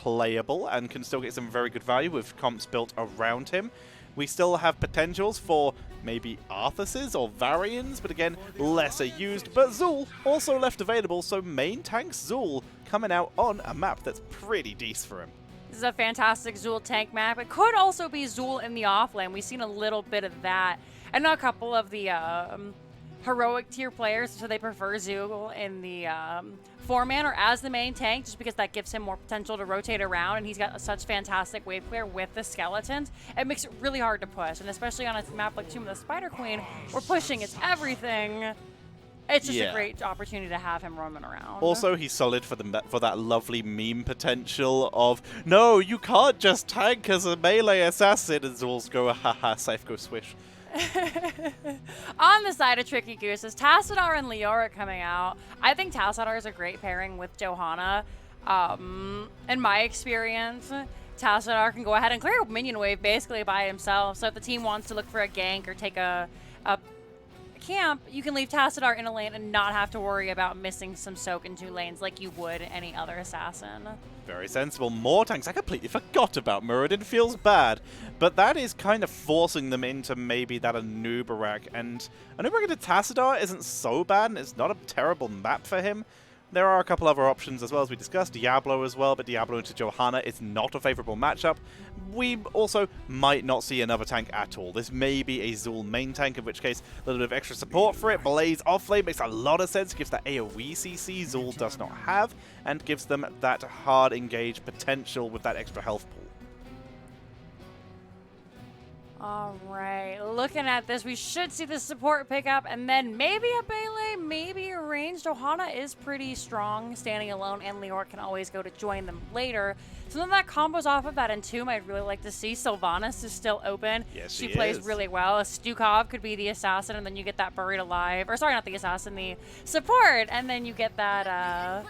playable and can still get some very good value with comps built around him. We still have potentials for maybe Arthuses or Varians, but again, lesser used. But Zul also left available, so main tank Zul coming out on a map that's pretty decent for him. This is a fantastic Zul tank map. It could also be Zul in the offlane. We've seen a little bit of that. I know a couple of the heroic tier players, so they prefer Zul in the 4-man or as the main tank, just because that gives him more potential to rotate around, and he's got such fantastic wave clear with the skeletons. It makes it really hard to push, and especially on a map like Tomb of the Spider Queen, where pushing is everything. It's just a great opportunity to have him roaming around. Also, he's solid for that lovely meme potential of, no, you can't just tank as a melee assassin, and Zul's go, haha, safe go swish. On the side of Tricky Gooses, Tassadar and Leoric coming out. I think Tassadar is a great pairing with Johanna. In my experience, Tassadar can go ahead and clear a minion wave basically by himself. So if the team wants to look for a gank or take a camp, you can leave Tassadar in a lane and not have to worry about missing some soak in 2 lanes like you would any other assassin. Very sensible. More tanks. I completely forgot about Muradin. Feels bad. But that is kind of forcing them into maybe that Anubarak. And Anubarak into Tassadar isn't so bad, and it's not a terrible map for him. There are a couple other options as well, as we discussed. Diablo as well, but Diablo into Johanna is not a favorable matchup. We also might not see another tank at all. This may be a Zul main tank, in which case a little bit of extra support for it. Blaze offlane makes a lot of sense. Gives that AoE CC Zul does not have, and gives them that hard engage potential with that extra health pool. All right, looking at this, we should see the support pick up, and then maybe a Melee, maybe a range. Johanna is pretty strong standing alone, and Leoric can always go to join them later. So then that combos off of that Entomb I'd really like to see. Sylvanas is still open. Yes, she plays really well. Stukov could be the assassin, and then you get that buried alive. Or sorry, not the assassin, the support, and then you get that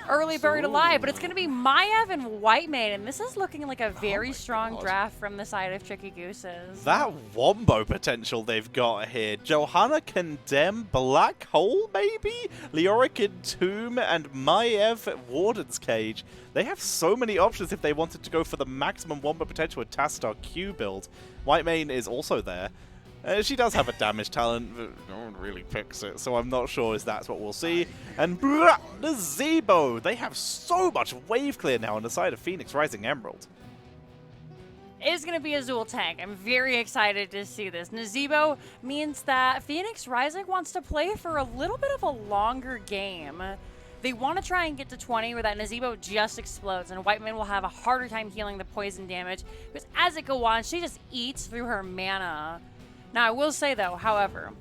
early buried alive, but it's going to be Maiev and Whitemane, and this is looking like a very strong draft from the side of Tricky Gooses. That wombo potential they've got here. Johanna Condemn, Black Hole maybe? Leoric Entomb and Maiev Warden's Cage. They have so many options if they wanted to go for the maximum wombo potential with Tassadar Q build. Whitemane is also there. She does have a damage talent, but no one really picks it, so I'm not sure if that's what we'll see. And Nazebo! They have so much wave clear now on the side of Phoenix Rising Emerald. It is going to be a Zul tank. I'm very excited to see this. Nazebo means that Phoenix Rising wants to play for a little bit of a longer game. They want to try and get to 20 where that Nazebo just explodes, and Whitemane will have a harder time healing the poison damage, because as it goes on, she just eats through her mana. Now, I will say, though, however,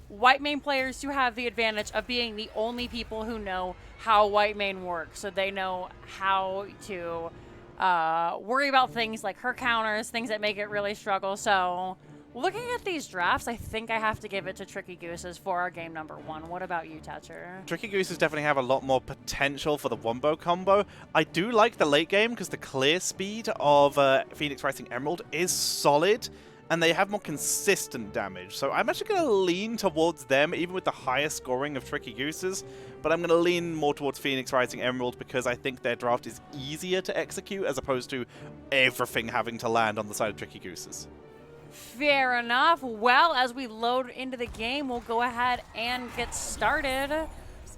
Whitemane players do have the advantage of being the only people who know how Whitemane works, so they know how to worry about things like her counters, things that make it really struggle. So, looking at these drafts, I think I have to give it to Tricky Gooses for our game number 1. What about you, Tetcher? Tricky Gooses definitely have a lot more potential for the wombo combo. I do like the late game because the clear speed of Phoenix Rising Emerald is solid, and they have more consistent damage. So I'm actually going to lean towards them, even with the higher scoring of Tricky Gooses. But I'm going to lean more towards Phoenix Rising Emerald because I think their draft is easier to execute as opposed to everything having to land on the side of Tricky Gooses. Fair enough. Well, as we load into the game, we'll go ahead and get started.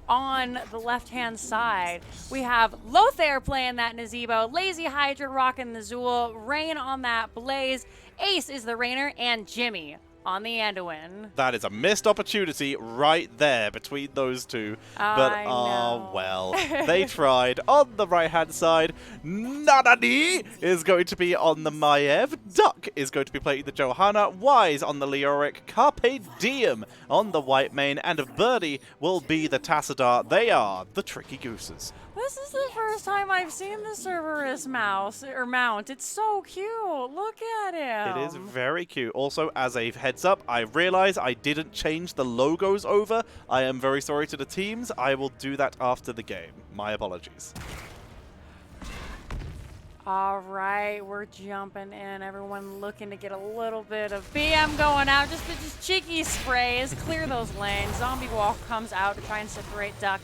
On the left-hand side, we have Lothair playing that Nazebo, Lazy Hydra rocking the Zul, Rain on that Blaze, Ace is the Rainer, and Jimmy on the Anduin. That is a missed opportunity right there between those two. But, well, they tried. On the right-hand side, Nanani is going to be on the Maiev, Duck is going to be playing the Johanna, Wise on the Leoric, Carpe Diem on the Whitemane, and Birdie will be the Tassadar. They are the Tricky Gooses. This is the first time I've seen the Cerberus mount. It's so cute. Look at him. It is very cute. Also, as a heads up, I realize I didn't change the logos over. I am very sorry to the teams. I will do that after the game. My apologies. All right, we're jumping in. Everyone looking to get a little bit of BM going out. Just cheeky sprays. Clear those lanes. Zombie Walk comes out to try and separate Duck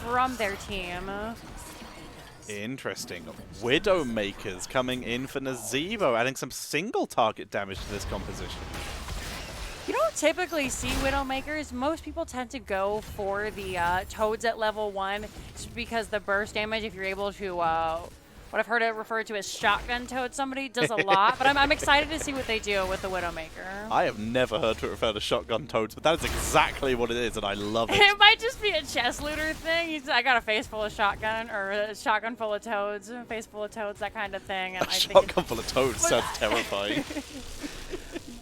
from their team. Interesting. Widowmakers coming in for Nazebo, adding some single target damage to this composition. You don't typically see Widowmakers. Most people tend to go for the Toads at level 1 just because the burst damage, if you're able to, what I've heard it referred to as shotgun Toad somebody, does a lot. But I'm excited to see what they do with the Widowmaker. I have never heard it referred to shotgun Toads, but that is exactly what it is, and I love it. It might just be a chest looter thing. I got a face full of shotgun, or a shotgun full of Toads, a face full of Toads, that kind of thing. And A shotgun full of Toads sounds terrifying.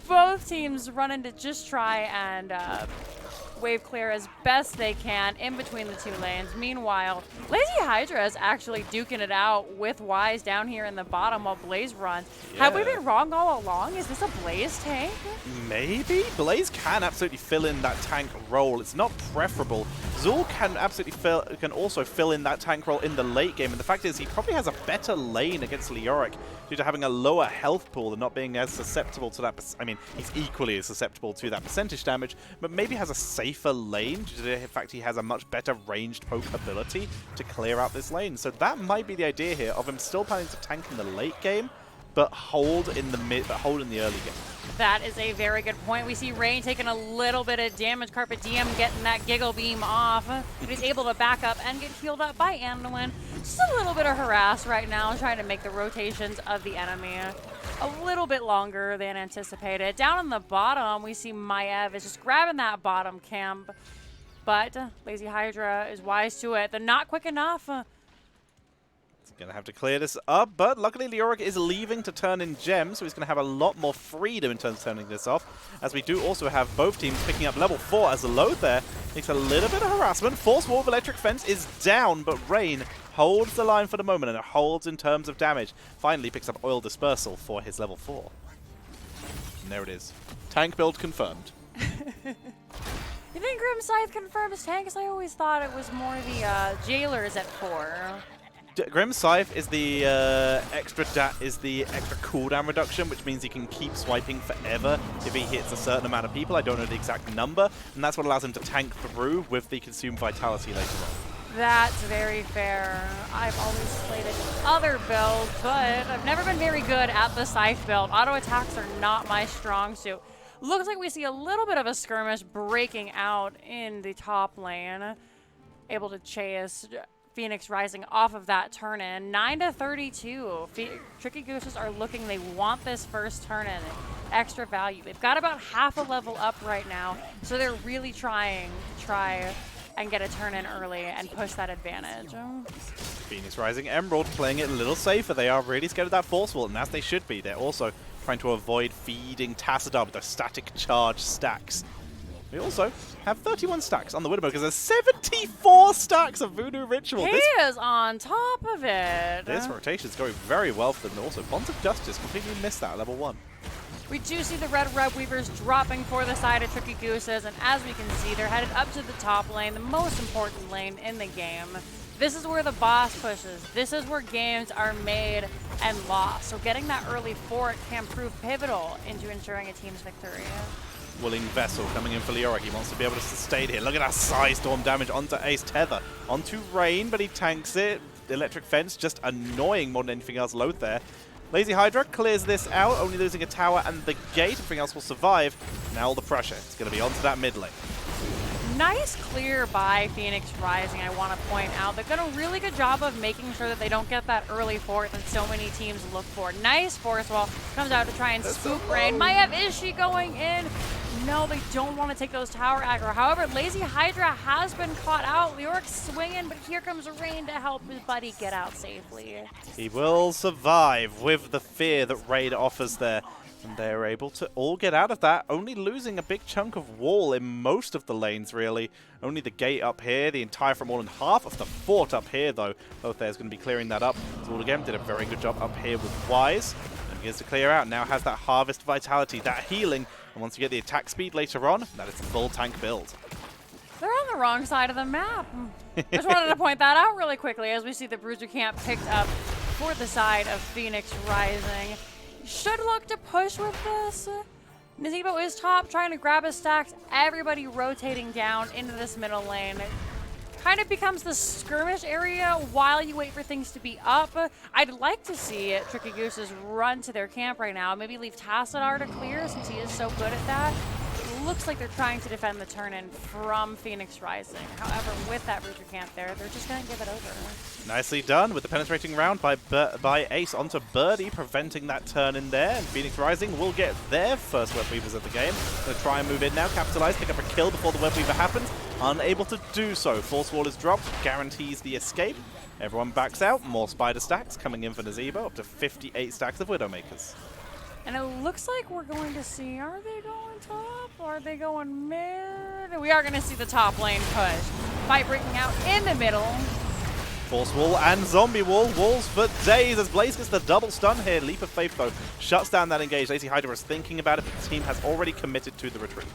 Both teams running to just try and wave clear as best they can in between the two lanes. Meanwhile, Lazy Hydra is actually duking it out with Wise down here in the bottom while Blaze runs. Yeah. Have we been wrong all along? Is this a Blaze tank? Maybe. Blaze can absolutely fill in that tank role. It's not preferable. Zul can absolutely also fill in that tank role in the late game, and the fact is he probably has a better lane against Leoric due to having a lower health pool and not being as susceptible to that. I mean, he's equally as susceptible to that percentage damage, but maybe has a safer lane due to the fact he has a much better ranged poke ability to clear out this lane. So that might be the idea here of him still planning to tank in the late game, but hold in the early game. That is a very good point. We see Rain taking a little bit of damage. Carpet Diem getting that Giggle Beam off. But he's able to back up and get healed up by Anduin. Just a little bit of harass right now, trying to make the rotations of the enemy a little bit longer than anticipated. Down on the bottom, we see Maev is just grabbing that bottom camp. But Lazy Hydra is wise to it. They're not quick enough. Gonna have to clear this up, but luckily Leoric is leaving to turn in gems, so he's gonna have a lot more freedom in terms of turning this off, as we do also have both teams picking up level 4 as the load there takes a little bit of harassment. Force Wall of Electric Fence is down, but Rain holds the line for the moment, and it holds in terms of damage. Finally picks up Oil Dispersal for his level 4. And there it is. Tank build confirmed. You think Grim Scythe confirms tank? Because I always thought it was more the Jailers at 4. Grim Scythe is the extra cooldown reduction, which means he can keep swiping forever if he hits a certain amount of people. I don't know the exact number, and that's what allows him to tank through with the Consume Vitality later on. That's very fair. I've always played other builds, but I've never been very good at the Scythe build. Auto attacks are not my strong suit. Looks like we see a little bit of a skirmish breaking out in the top lane. Able to chase Phoenix Rising off of that turn-in. 9-32. Tricky Gooses are looking. They want this first turn-in. Extra value. They've got about half a level up right now, so they're really trying to and get a turn-in early and push that advantage. Phoenix Rising Emerald playing it a little safer. They are really scared of that Force Wall, and as they should be. They're also trying to avoid feeding Tassadar with the static charge stacks. We also have 31 stacks on the Widowmaker because there's 74 stacks of Voodoo Ritual. He is on top of it. This rotation is going very well for them. And also, Bonds of Justice completely missed that at level 1. We do see the Red Red Weavers dropping for the side of Tricky Gooses, and as we can see, they're headed up to the top lane, the most important lane in the game. This is where the boss pushes. This is where games are made and lost. So getting that early fort can prove pivotal into ensuring a team's victory. Willing Vessel coming in for Leoric. He wants to be able to sustain here. Look at that Psy Storm damage onto Ace Tether. Onto Rain, but he tanks it. The Electric Fence just annoying more than anything else. Load there. Lazy Hydra clears this out, only losing a tower and the gate. Everything else will survive. Now all the pressure. It's going to be onto that mid lane. Nice clear by Phoenix Rising, I want to point out. They've done a really good job of making sure that they don't get that early fort that so many teams look for. Nice Force Wall. Comes out to try and spook Rain. Maev, is she going in? No, they don't want to take those tower aggro. However, Lazy Hydra has been caught out. Leoric's swinging, but here comes Rain to help his buddy get out safely. He will survive with the fear that Raid offers there. And they're able to all get out of that, only losing a big chunk of wall in most of the lanes, really. Only the gate up here, the entire front wall, and half of the fort up here, though. Both there's going to be clearing that up. Zul again did a very good job up here with Wise. And begins to clear out. Now has that Harvest Vitality, that healing. And once you get the attack speed later on, that is a full tank build. They're on the wrong side of the map. I just wanted to point that out really quickly as we see the Bruiser Camp picked up for the side of Phoenix Rising. Should look to push with this. Nazebo is top, trying to grab his stacks. Everybody rotating down into this middle lane. kind of becomes the skirmish area while you wait for things to be up. I'd like to see Tricky Gooses run to their camp right now. Maybe leave Tassadar to clear since he is so good at that. It looks like they're trying to defend the turn-in from Phoenix Rising. However, with that Bruiser camp there, they're just going to give it over. Nicely done with the penetrating round by Ace onto Birdie, preventing that turn in there. And Phoenix Rising will get their first Web Weavers of the game. Going to try and move in now, capitalize, pick up a kill before the Web Weaver happens. Unable to do so. Force Wall is dropped, guarantees the escape. Everyone backs out. More Spider stacks coming in for Nazebo, up to 58 stacks of Widowmakers. And it looks like we're going to see, are they going top or are they going mid? We are going to see the top lane push. Fight breaking out in the middle. Force Wall and Zombie Wall. Walls for days as Blaze gets the double stun here. Leap of Faith, though, shuts down that engage. Lazy Hydra is thinking about it, but the team has already committed to the retreat.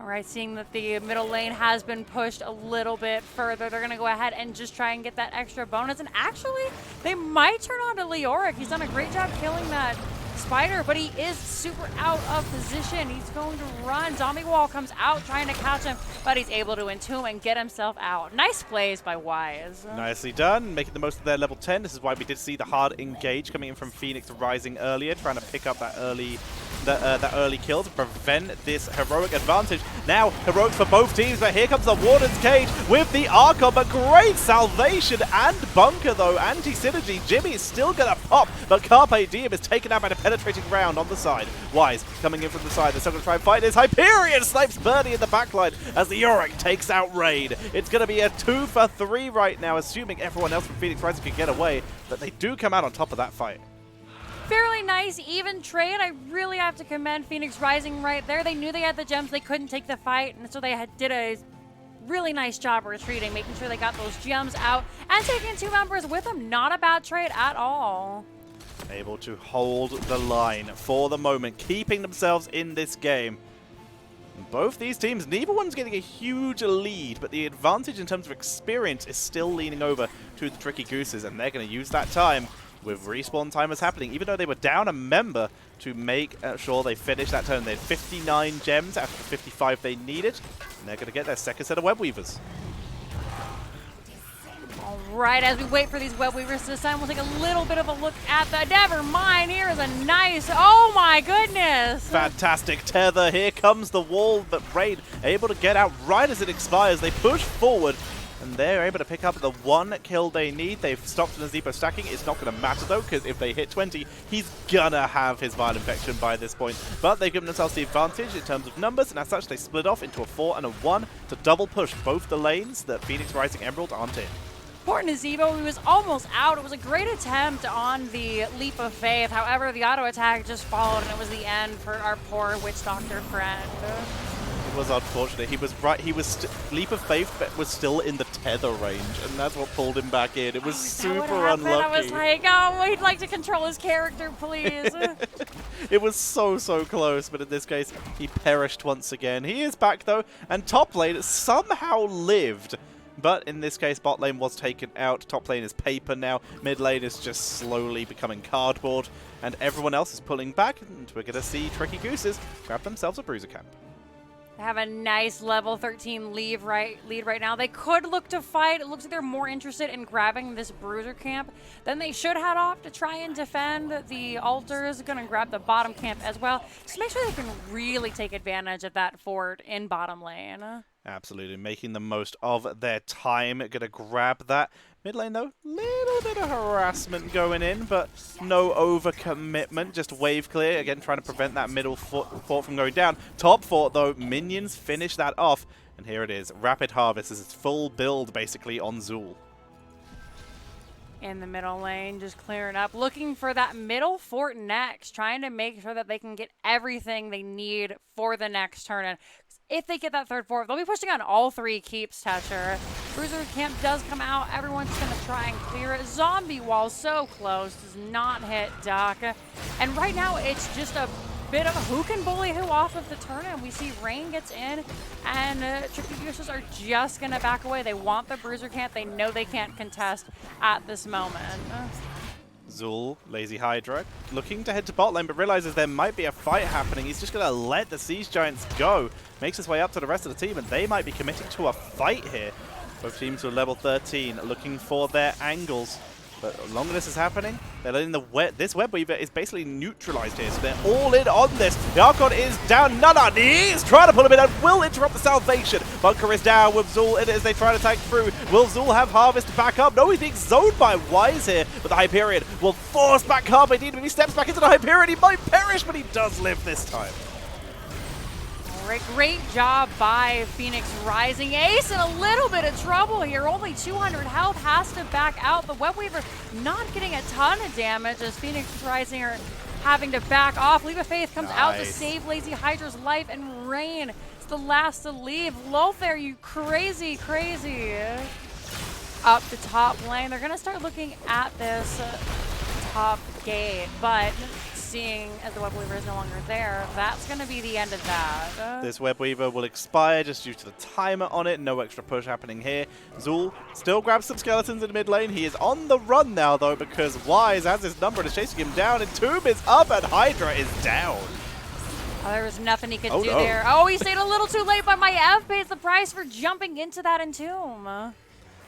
All right, seeing that the middle lane has been pushed a little bit further, they're going to go ahead and just try and get that extra bonus. And actually, they might turn on to Leoric. He's done a great job killing that Spider, but he is super out of position. He's going to run. Zombie Wall comes out trying to catch him, but he's able to entomb and get himself out. Nice plays by Wise. Nicely done, making the most of their level 10. This is why we did see the hard engage coming in from Phoenix Rising earlier, trying to pick up that early kill to prevent this heroic advantage. Now, heroics for both teams, but here comes the Warden's Cage with the Archon, but great salvation and bunker, though. Anti-synergy, Jimmy is still going to pop, but Carpe Diem is taken out by the penetrating round on the side. Wise coming in from the side, they're still going to try and fight this. Hyperion snipes Birdie in the backline as the Yorick takes out Raid. It's going to be a 2 for 3 right now, assuming everyone else from Phoenix Rising can get away, but they do come out on top of that fight. Fairly nice, even trade. I really have to commend Phoenix Rising right there. They knew they had the gems. They couldn't take the fight, and so they did a really nice job retreating, making sure they got those gems out and taking 2 members with them. Not a bad trade at all. Able to hold the line for the moment, keeping themselves in this game. Both these teams, neither one's getting a huge lead, but the advantage in terms of experience is still leaning over to the Tricky Gooses, and they're going to use that time with respawn timers happening, even though they were down a member, to make sure they finish that turn. They had 59 gems out of the 55 they needed, and they're going to get their second set of Web Weavers. All right, as we wait for these Web Weavers this time, we'll take a little bit of a look at the Never Mind. Here is a nice, oh my goodness. Fantastic tether. Here comes the wall, but Raid able to get out right as it expires. They push forward, and they're able to pick up the 1 kill they need. They've stopped Nazebo stacking. It's not going to matter, though, because if they hit 20, he's going to have his Vile Infection by this point. But they've given themselves the advantage in terms of numbers, and as such, they split off into a 4 and a 1 to double push both the lanes that Phoenix Rising Emerald aren't in. Poor Nazebo, he was almost out. It was a great attempt on the Leap of Faith. However, the auto attack just followed, and it was the end for our poor Witch Doctor friend. It was unfortunate. He was right. Leap of Faith but was still in the tether range, and that's what pulled him back in. It was super unlucky. I was like, oh, he'd like to control his character, please. It was so close, but in this case, he perished once again. He is back, though, and top lane somehow lived. But in this case, bot lane was taken out. Top lane is paper now. Mid lane is just slowly becoming cardboard. And everyone else is pulling back. And we're going to see Tricky Gooses grab themselves a Bruiser camp. They have a nice level 13 lead right now. They could look to fight. It looks like they're more interested in grabbing this Bruiser camp. Then they should head off to try and defend the altars. Going to grab the bottom camp as well. Just make sure they can really take advantage of that fort in bottom lane. Absolutely, making the most of their time. Gonna grab that. Mid lane, though, little bit of harassment going in, but no overcommitment. Just wave clear. Again, trying to prevent that middle fort from going down. Top fort, though, minions finish that off. And here it is. Rapid Harvest is its full build, basically, on Zool. In the middle lane, just clearing up. Looking for that middle fort next. Trying to make sure that they can get everything they need for the next turn. And if they get that third fort, they'll be pushing on all 3 keeps, Tetcher. Bruiser camp does come out. Everyone's going to try and clear it. Zombie wall so close. Does not hit Duck. And right now, it's just a bit of a who can bully who off of the turn. And we see Rain gets in. And Tricky Gooses are just going to back away. They want the Bruiser camp. They know they can't contest at this moment. Zul, Lazy Hydra, looking to head to bot lane, but realizes there might be a fight happening. He's just going to let the Siege Giants go. Makes his way up to the rest of the team, and they might be committing to a fight here. Both teams are level 13, looking for their angles. But as long as this is happening, they're letting this Web Weaver is basically neutralized here, so they're all in on this. The Archon is down. Nana, he's trying to pull him in and will interrupt the salvation. Bunker is down with Zul in it as they try to tank through. Will Zul have Harvest back up? No, he's being zoned by Wise here, but the Hyperion will force back Carpe Diem. If he steps back into the Hyperion, he might perish, but he does live this time. Great job by Phoenix Rising. Ace in a little bit of trouble here. Only 200 health, has to back out. The Web Weaver not getting a ton of damage as Phoenix Rising are having to back off. Leap of Faith comes out to save Lazy Hydra's life, and Rain is the last to leave. Lothair, you crazy. Up the top lane. They're going to start looking at this top gate, but seeing as the Web Weaver is no longer there, that's going to be the end of that. This Web Weaver will expire just due to the timer on it. No extra push happening here. Zul still grabs some skeletons in mid lane. He is on the run now, though, because Wise has his number and is chasing him down. And Tomb is up, and Hydra is down. Oh, there was nothing he could do there. Oh, he stayed a little too late, but my F pays the price for jumping into that Entomb.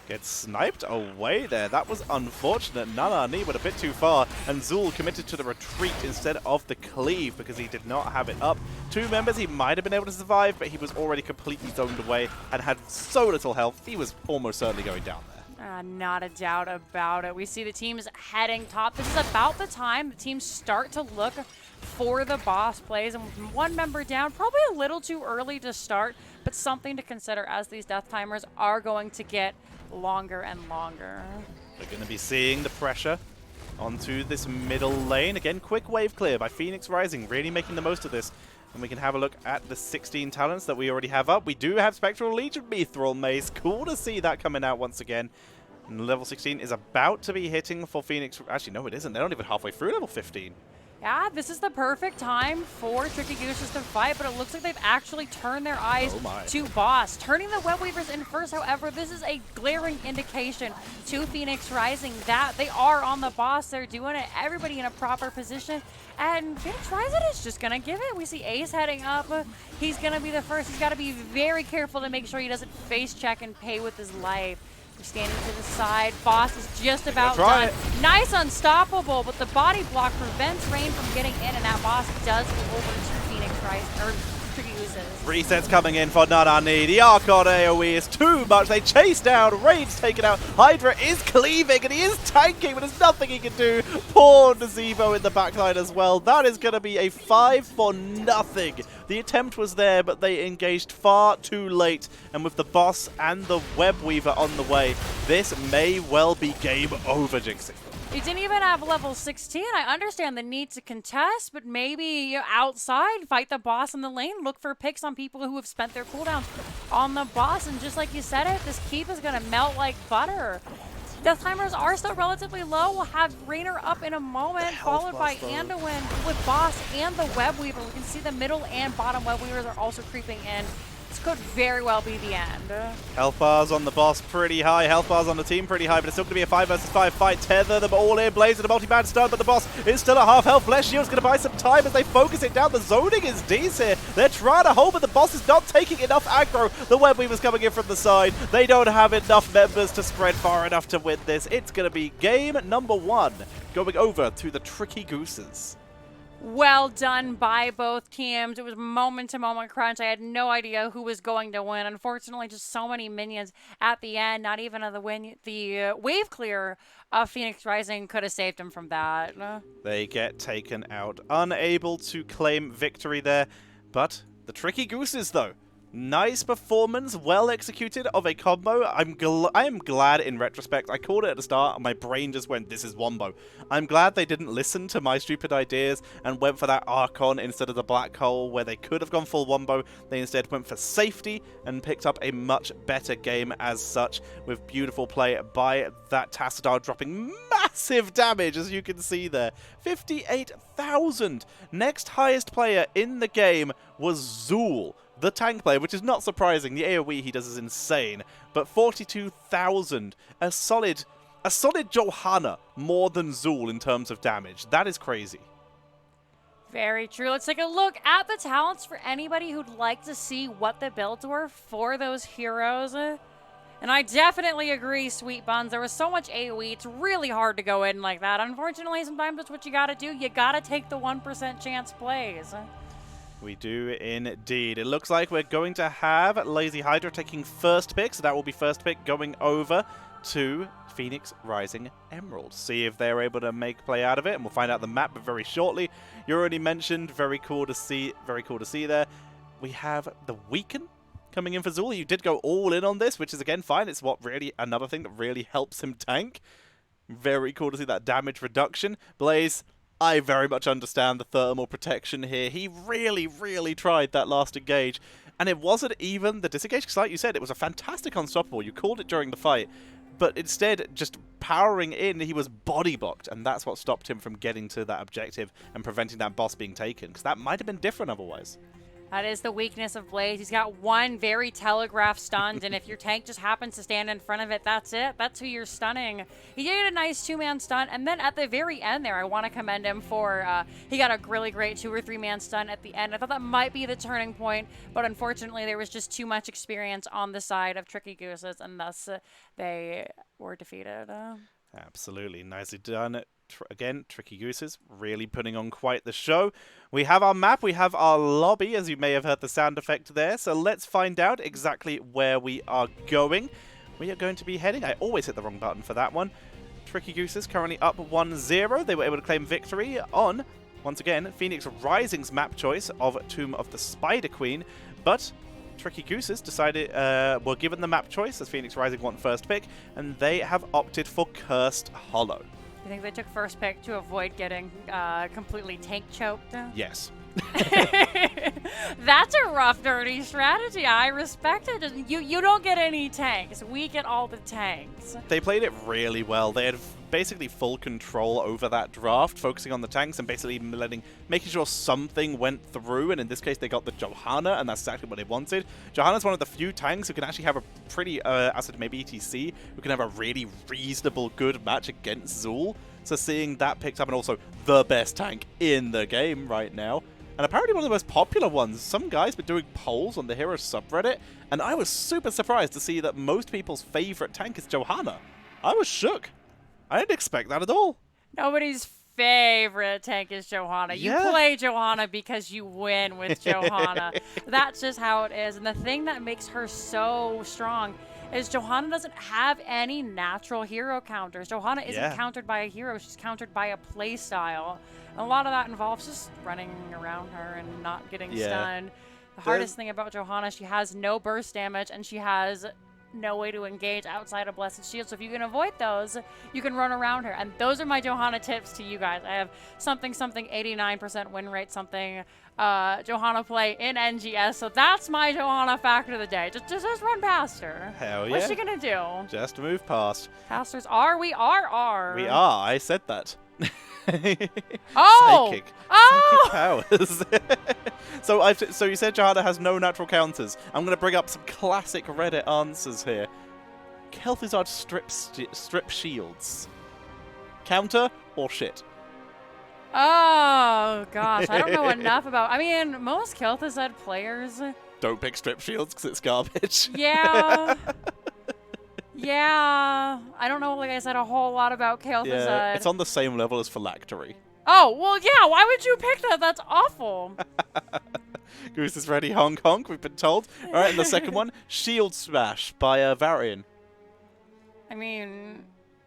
Gets sniped away there. That was unfortunate. Nana went a bit too far, and Zul committed to the retreat instead of the cleave because he did not have it up. Two members he might have been able to survive, but he was already completely zoned away and had so little health, he was almost certainly going down there. Not a doubt about it. We see the teams heading top. This is about the time the teams start to look for the boss plays, and with one member down, probably a little too early to start, but something to consider as these death timers are going to get longer and longer. We're going to be seeing the pressure onto this middle lane. Again, quick wave clear by Phoenix Rising, really making the most of this. And we can have a look at the 16 talents that we already have up. We do have Spectral Legion Mithril Mace. Cool to see that coming out once again. And level 16 is about to be hitting for Phoenix. Actually, no, it isn't. They're not even halfway through level 15. Yeah, this is the perfect time for Tricky Gooses to fight, but it looks like they've actually turned their eyes to boss. Turning the Web Weavers in first, however, this is a glaring indication to Phoenix Rising that they are on the boss. They're doing it, everybody in a proper position, and Phoenix Rising is just going to give it. We see Ace heading up. He's going to be the first. He's got to be very careful to make sure he doesn't face check and pay with his life. Standing to the side. Boss is just about done. Nice unstoppable, but the body block prevents Rain from getting in, and that boss does go over to Phoenix Rising, or Tricky Gooses. Resets coming in for Nanani. The Archon AoE is too much. They chase down. Rain's taken out. Hydra is cleaving, and he is tanking, but there's nothing he can do. Poor Nazebo in the backline as well. That is going to be a 5 for nothing. The attempt was there, but they engaged far too late. And with the boss and the Web Weaver on the way, this may well be game over, Jinxie. He didn't even have level 16. I understand the need to contest, but maybe outside, fight the boss in the lane, look for picks on people who have spent their cooldowns on the boss. And just like you said it, this keep is going to melt like butter. Death timers are still relatively low. We'll have Rainer up in a moment, followed by Anduin with boss and the Web Weaver. We can see the middle and bottom Web Weavers are also creeping in. This could very well be the end. Health bars on the boss pretty high. Health bars on the team pretty high, but it's still going to be a 5 versus 5 fight. Tether them all in. Blaze and a multi-man stun, but the boss is still at half health. Flesh Shield's going to buy some time as they focus it down. The zoning is decent here. They're trying to hold, but the boss is not taking enough aggro. The Web Weaver's coming in from the side. They don't have enough members to spread far enough to win this. It's going to be game number 1, going over to the Tricky Gooses. Well done by both teams. It was moment-to-moment crunch. I had no idea who was going to win. Unfortunately, just so many minions at the end. Not even the wave clear of Phoenix Rising could have saved him from that. They get taken out. Unable to claim victory there. But the Tricky Gooses, though. Nice performance, well executed of a combo. I am glad in retrospect. I called it at the start and my brain just went, this is Wombo. I'm glad they didn't listen to my stupid ideas and went for that Archon instead of the Black Hole where they could have gone full Wombo. They instead went for safety and picked up a much better game as such, with beautiful play by that Tassadar dropping massive damage, as you can see there. 58,000. Next highest player in the game was Zul, the tank player, which is not surprising. The AoE he does is insane. But 42,000, a solid a solid Johanna more than Zool in terms of damage. That is crazy. Very true. Let's take a look at the talents for anybody who'd like to see what the builds were for those heroes. And I definitely agree, Sweet Buns. There was so much AoE. It's really hard to go in like that. Unfortunately, sometimes that's what you gotta do. You gotta take the 1% chance plays. We do indeed. It looks like we're going to have Lazy Hydra taking first pick, so that will be first pick going over to Phoenix Rising Emerald. See if they're able to make play out of it, and we'll find out the map very shortly. You already mentioned, very cool to see there. We have the Weaken coming in for Zool. You did go all in on this, which is again fine. It's what really another thing that really helps him tank. Very cool to see that damage reduction. Blaze, I very much understand the thermal protection here. He really, really tried that last engage. And it wasn't even the disengage, because like you said, it was a fantastic unstoppable. You called it during the fight. But instead, just powering in, he was body blocked. And that's what stopped him from getting to that objective and preventing that boss being taken. Because that might have been different otherwise. That is the weakness of Blaze. He's got one very telegraphed stun, and if your tank just happens to stand in front of it, that's it. That's who you're stunning. He did a nice 2-man stun, and then at the very end there, I want to commend him for, he got a really great 2 or 3-man stun at the end. I thought that might be the turning point, but unfortunately there was just too much experience on the side of Tricky Gooses, and thus they were defeated. Absolutely. Nicely done. Again, Tricky Gooses really putting on quite the show. We have our map, we have our lobby, as you may have heard the sound effect there. So let's find out exactly where we are going. We are going to be heading... I always hit the wrong button for that one. Tricky Gooses currently up 1-0. They were able to claim victory on, once again, Phoenix Rising's map choice of Tomb of the Spider Queen. But Tricky Gooses decided, were given the map choice as Phoenix Rising won first pick, and they have opted for Cursed Hollow. You think they took first pick to avoid getting completely tank choked? Yes. That's a rough, dirty strategy. I respect it. You don't get any tanks. We get all the tanks. They played it really well. They had basically full control over that draft, focusing on the tanks and basically making sure something went through. And in this case, they got the Johanna, and that's exactly what they wanted. Johanna's one of the few tanks who can actually have a pretty, as maybe ETC, who can have a really reasonable good match against Zool. So seeing that picked up, and also the best tank in the game right now. And apparently one of the most popular ones. Some guys been doing polls on the Hero subreddit, and I was super surprised to see that most people's favorite tank is Johanna. I was shook. I didn't expect that at all. Nobody's favorite tank is Johanna. Yeah. You play Johanna because you win with Johanna. That's just how it is. And the thing that makes her so strong is Johanna doesn't have any natural hero counters. Johanna isn't countered by a hero. She's countered by a play style. And a lot of that involves just running around her and not getting stunned. The hardest thing about Johanna, she has no burst damage, and she has no way to engage outside of Blessed Shield. So if you can avoid those, you can run around her. And those are my Johanna tips to you guys. I have something 89% win rate, something Johanna play in NGS. So that's my Johanna fact of the day. Just run past her. Hell yeah. What's she gonna do? Just move past. Pastors are. We are. We are. I said that. Oh! Psychic. Oh! Psychic powers. So you said Johanna has no natural counters. I'm going to bring up some classic Reddit answers here. Kel'Thuzad strip shields. Counter or shit? Oh, gosh. I don't know enough about... I mean, most Kel'Thuzad players... Don't pick strip shields because it's garbage. Yeah. Yeah, I don't know, like I said, a whole lot about Kel'Thuzad. Yeah, it's on the same level as Phylactery. Oh, well, yeah, why would you pick that? That's awful. Goose is ready, honk honk, we've been told. All right, and the second one, Shield Smash by Varian. I mean,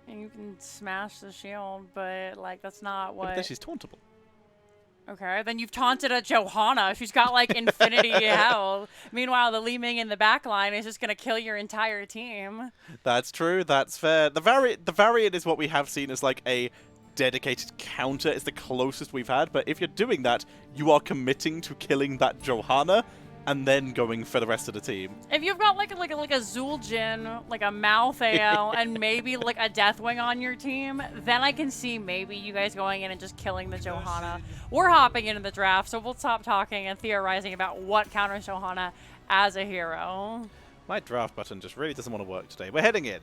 you can smash the shield, but, like, that's not what... But then she's tauntable. Okay, then you've taunted a Johanna. She's got, like, infinity health. Meanwhile, the Li Ming in the back line is just going to kill your entire team. That's true. That's fair. The Variant is what we have seen as, like, a dedicated counter. It's the closest we've had. But if you're doing that, you are committing to killing that Johanna and then going for the rest of the team. If you've got, like a Zul'jin, like a Malthael, and maybe, like, a Deathwing on your team, then I can see maybe you guys going in and just killing the Johanna. We're hopping into the draft, so we'll stop talking and theorizing about what counters Johanna as a hero. My draft button just really doesn't want to work today. We're heading in.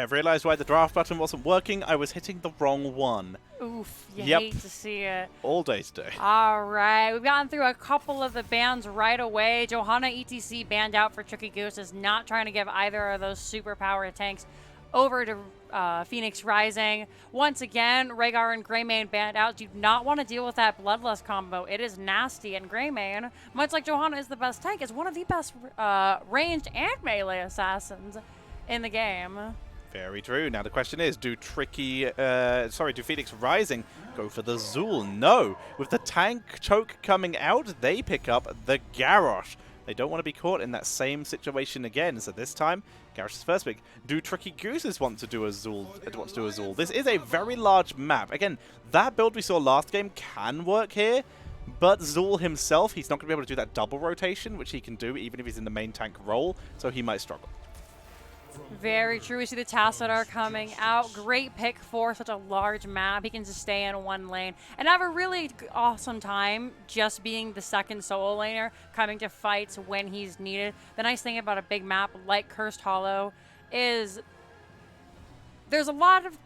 I've realized why the draft button wasn't working. I was hitting the wrong one. Oof, you Yep. hate to see it. All day today. All right, we've gotten through a couple of the bans right away. Johanna ETC banned out for Tricky Goose, is not trying to give either of those superpower tanks over to Phoenix Rising. Once again, Rhaegar and Greymane banned out. Do not want to deal with that Bloodlust combo. It is nasty, and Greymane, much like Johanna is the best tank, is one of the best ranged and melee assassins in the game. Very true. Now the question is, do Phoenix Rising go for the Zool? No. With the tank choke coming out, they pick up the Garrosh. They don't want to be caught in that same situation again. So this time, Garrosh's first pick. Do Tricky Gooses want to do a Zool? This is a very large map. Again, that build we saw last game can work here. But Zool himself, he's not going to be able to do that double rotation, which he can do even if he's in the main tank role. So he might struggle. Very true. We see the Tassadar coming out. Great pick for such a large map. He can just stay in one lane and have a really awesome time just being the second solo laner, coming to fights when he's needed. The nice thing about a big map like Cursed Hollow is there's a lot of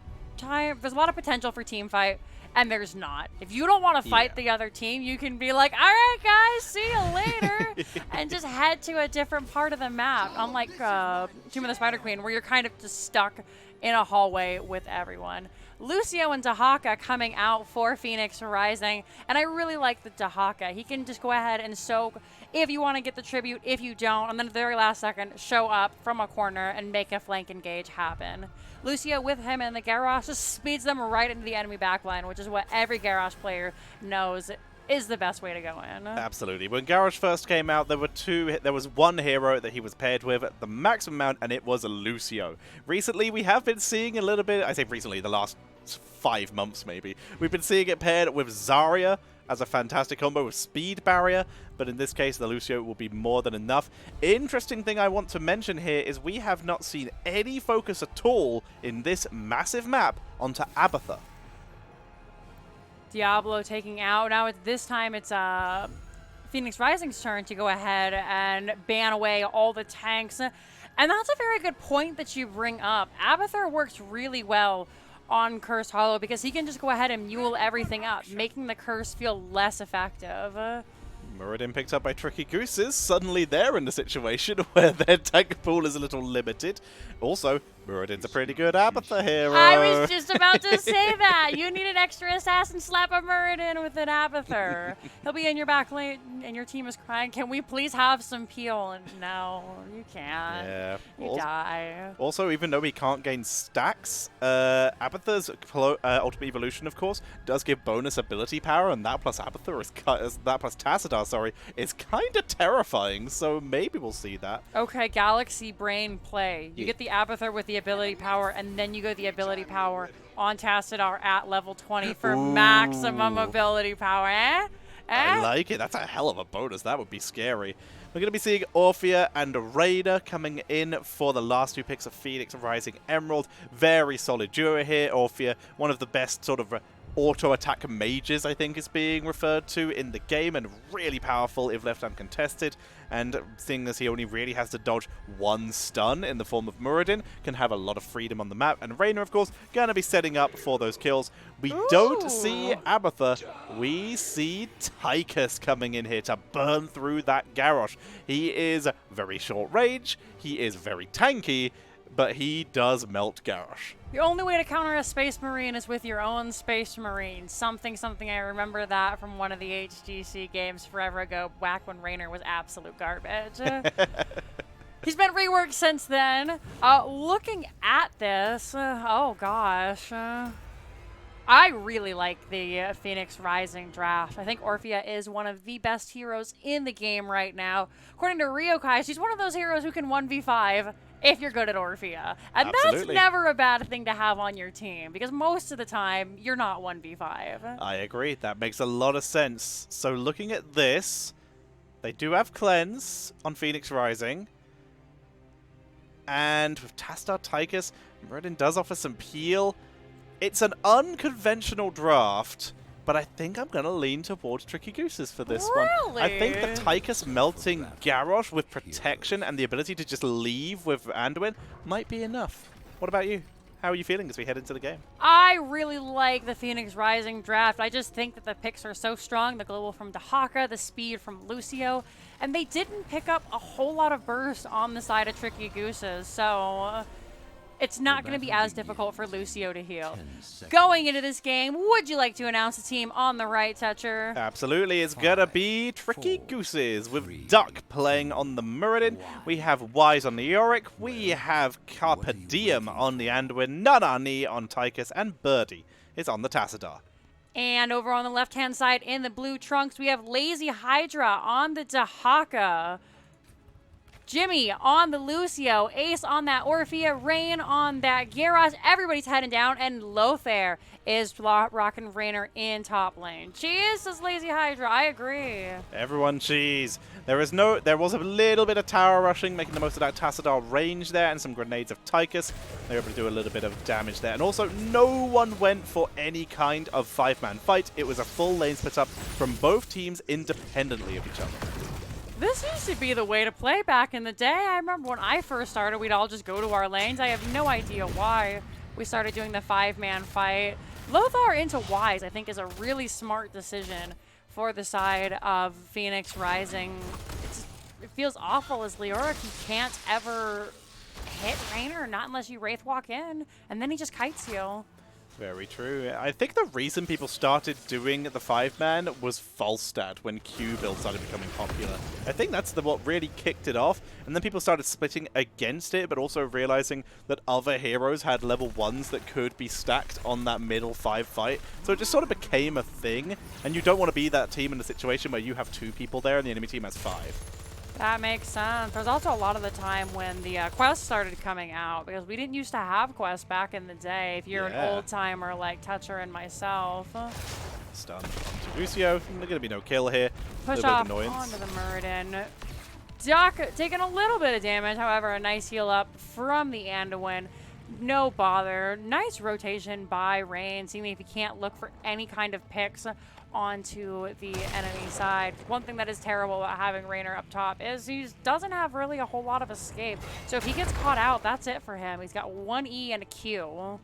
potential for team fight, and there's not. If you don't want to fight the other team, you can be like, all right, guys, see you later, and just head to a different part of the map, unlike Tomb of the Spider Queen, where you're kind of just stuck in a hallway with everyone. Lucio and Dahaka coming out for Phoenix Rising, and I really like the Dahaka. He can just go ahead and soak if you want to get the tribute, if you don't, and then at the very last second, show up from a corner and make a flank engage happen. Lucio with him and the Garrosh just speeds them right into the enemy backline, which is what every Garrosh player knows is the best way to go in. Absolutely. When Garrosh first came out, there was one hero that he was paired with at the maximum amount, and it was Lucio. Recently, we have been seeing a little bit, I say recently, the last 5 months maybe, we've been seeing it paired with Zarya as a fantastic combo with Speed Barrier, but in this case, the Lucio will be more than enough. Interesting thing I want to mention here is we have not seen any focus at all in this massive map onto Abathur. Diablo taking out. Now this time it's Phoenix Rising's turn to go ahead and ban away all the tanks. And that's a very good point that you bring up. Abathur works really well on Cursed Hollow because he can just go ahead and mule everything up, making the curse feel less effective. Muradin picked up by Tricky Gooses. Suddenly they're in a situation where their tank pool is a little limited. Also, Muradin's a pretty good Abathur hero. I was just about to say that. You need an extra assassin, slap a Muradin with an Abathur. He'll be in your back lane and your team is crying, can we please have some peel? And no, you can't. Yeah. You die. Also, even though he can't gain stacks, Abathur's Ultimate Evolution, of course, does give bonus ability power, and that plus Abathur that plus Tassadar, is kind of terrifying, so maybe we'll see that. Okay, Galaxy Brain play. You get the Abathur with the ability power, and then you go the ability power on Tassadar at level 20 for maximum ability power. I like it. That's a hell of a bonus. That would be scary. We're going to be seeing Orphea and Raider coming in for the last 2 picks of Phoenix Rising Emerald. Very solid duo here. Orphea, one of the best sort of auto-attack mages, I think is being referred to in the game, and really powerful if left uncontested. And seeing as he only really has to dodge 1 stun in the form of Muradin, can have a lot of freedom on the map. And Reyna, of course, going to be setting up for those kills. We don't see Abathur. We see Tychus coming in here to burn through that Garrosh. He is very short range, he is very tanky, but he does melt Garrosh. The only way to counter a Space Marine is with your own Space Marine. Something. I remember that from one of the HGC games forever ago, back when Raynor was absolute garbage. He's been reworked since then. Looking at this, oh gosh. I really like the Phoenix Rising draft. I think Orphea is one of the best heroes in the game right now. According to Ryokai, she's one of those heroes who can 1v5 if you're good at Orphea. And that's never a bad thing to have on your team, because most of the time, you're not 1v5. I agree. That makes a lot of sense. So looking at this, they do have Cleanse on Phoenix Rising. And with Tassadar Tychus, Muradin does offer some peel. It's an unconventional draft, but I think I'm going to lean towards Tricky Gooses for this one. I think the Tychus melting Garrosh with protection and the ability to just leave with Anduin might be enough. What about you? How are you feeling as we head into the game? I really like the Phoenix Rising draft. I just think that the picks are so strong. The global from Dahaka, the speed from Lucio, and they didn't pick up a whole lot of burst on the side of Tricky Gooses, so it's not going to be as difficult for Lucio to heal. Going into this game, would you like to announce the team on the right, Toucher? Absolutely, it's gonna be Tricky Gooses with Duck playing on the Muradin. We have Wise on the Yorick. We have Carpe Diem on the Anduin, Nanani on Tychus, and Birdie is on the Tassadar. And over on the left-hand side in the blue trunks, we have Lazy Hydra on the Dahaka. Jimmy on the Lucio, Ace on that Orphea, Rain on that Gyarados. Everybody's heading down, and Lothar is rocking Rainer in top lane. Cheese, says Lazy Hydra. I agree. Everyone cheese. There was a little bit of tower rushing, making the most of that Tassadar range there, and some grenades of Tychus. They were able to do a little bit of damage there. And also, no one went for any kind of 5-man fight. It was a full lane split up from both teams independently of each other. This used to be the way to play back in the day. I remember when I first started, we'd all just go to our lanes. I have no idea why we started doing the 5-man fight. Lothar into Wise, I think, is a really smart decision for the side of Phoenix Rising. It feels awful as Leoric. He can't ever hit Rainer, not unless you Wraith Walk in, and then he just kites you. Very true. I think the reason people started doing the 5-man was Falstad when Q build started becoming popular. I think that's what really kicked it off, and then people started splitting against it, but also realizing that other heroes had level 1s that could be stacked on that middle 5 fight. So it just sort of became a thing, and you don't want to be that team in a situation where you have 2 people there and the enemy team has 5. That makes sense. There's also a lot of the time when the quests started coming out, because we didn't used to have quests back in the day. If you're an old timer like Toucher and myself. Stun onto Lucio. There's going to be no kill here. Push off onto the Muradin. Duck taking a little bit of damage, however, a nice heal up from the Anduin. No bother. Nice rotation by Rain, seeing if he can't look for any kind of picks onto the enemy side. One thing that is terrible about having Rainer up top is he doesn't have really a whole lot of escape. So if he gets caught out, that's it for him. He's got 1 E and a Q. Going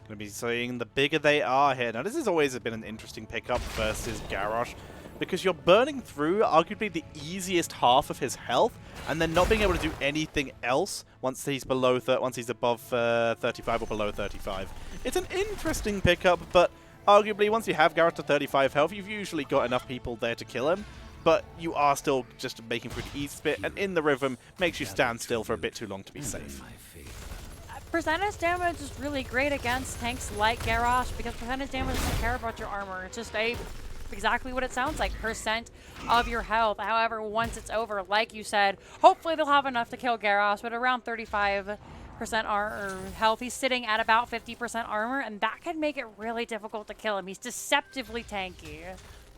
to be seeing the bigger they are here. Now, this has always been an interesting pickup versus Garrosh, because you're burning through arguably the easiest half of his health, and then not being able to do anything else once he's above 35 or below 35. It's an interesting pickup, but arguably, once you have Garrosh to 35 health, you've usually got enough people there to kill him, but you are still just making through the easy bit, and in the rhythm makes you stand still for a bit too long to be safe. Percentage damage is really great against tanks like Garrosh, because percentage damage doesn't care about your armor. It's just exactly what it sounds like, percent of your health. However, once it's over, like you said, hopefully they'll have enough to kill Garrosh, but around 35% health. He's sitting at about 50% armor, and that can make it really difficult to kill him. He's deceptively tanky.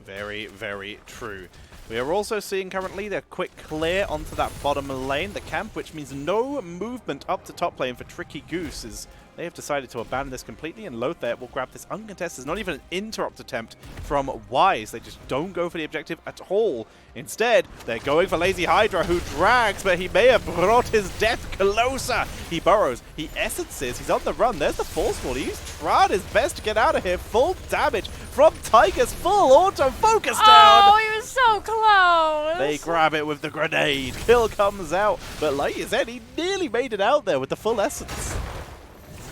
Very, very true. We are also seeing currently the quick clear onto that bottom lane, the camp, which means no movement up to top lane for Tricky Goose, as they have decided to abandon this completely, and Lothar will grab this uncontested. Not even an interrupt attempt from Wise. They just don't go for the objective at all. Instead, they're going for Lazy Hydra, who drags, but he may have brought his death closer. He burrows, he essences, he's on the run. There's the Force Ball. He's tried his best to get out of here. Full damage from Tychus, full auto focus down. Oh, he was so close. They grab it with the grenade. Kill comes out, but like you said, he nearly made it out there with the full essence.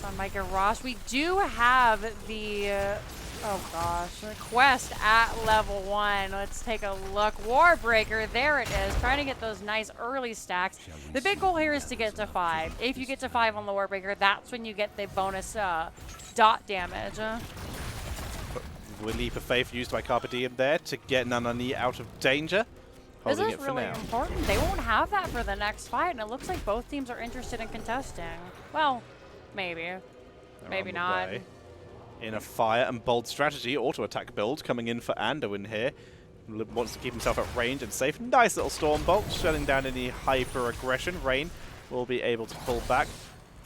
On Micah Ross, we do have the the quest at level 1. Let's take a look. Warbreaker, there it is, trying to get those nice early stacks. The big goal here is to get to 5. If you get to 5 on the Warbreaker, that's when you get the bonus dot damage. Leap of faith used by Carpe Diem there to get Nanani out of danger. This is really important. They won't have that for the next fight, and it looks like both teams are interested in contesting. Well, maybe. Maybe not. In a fire and bold strategy, auto-attack build coming in for Anduin here. Wants to keep himself at range and safe. Nice little Storm Bolt, shutting down any hyper-aggression. Rain will be able to pull back.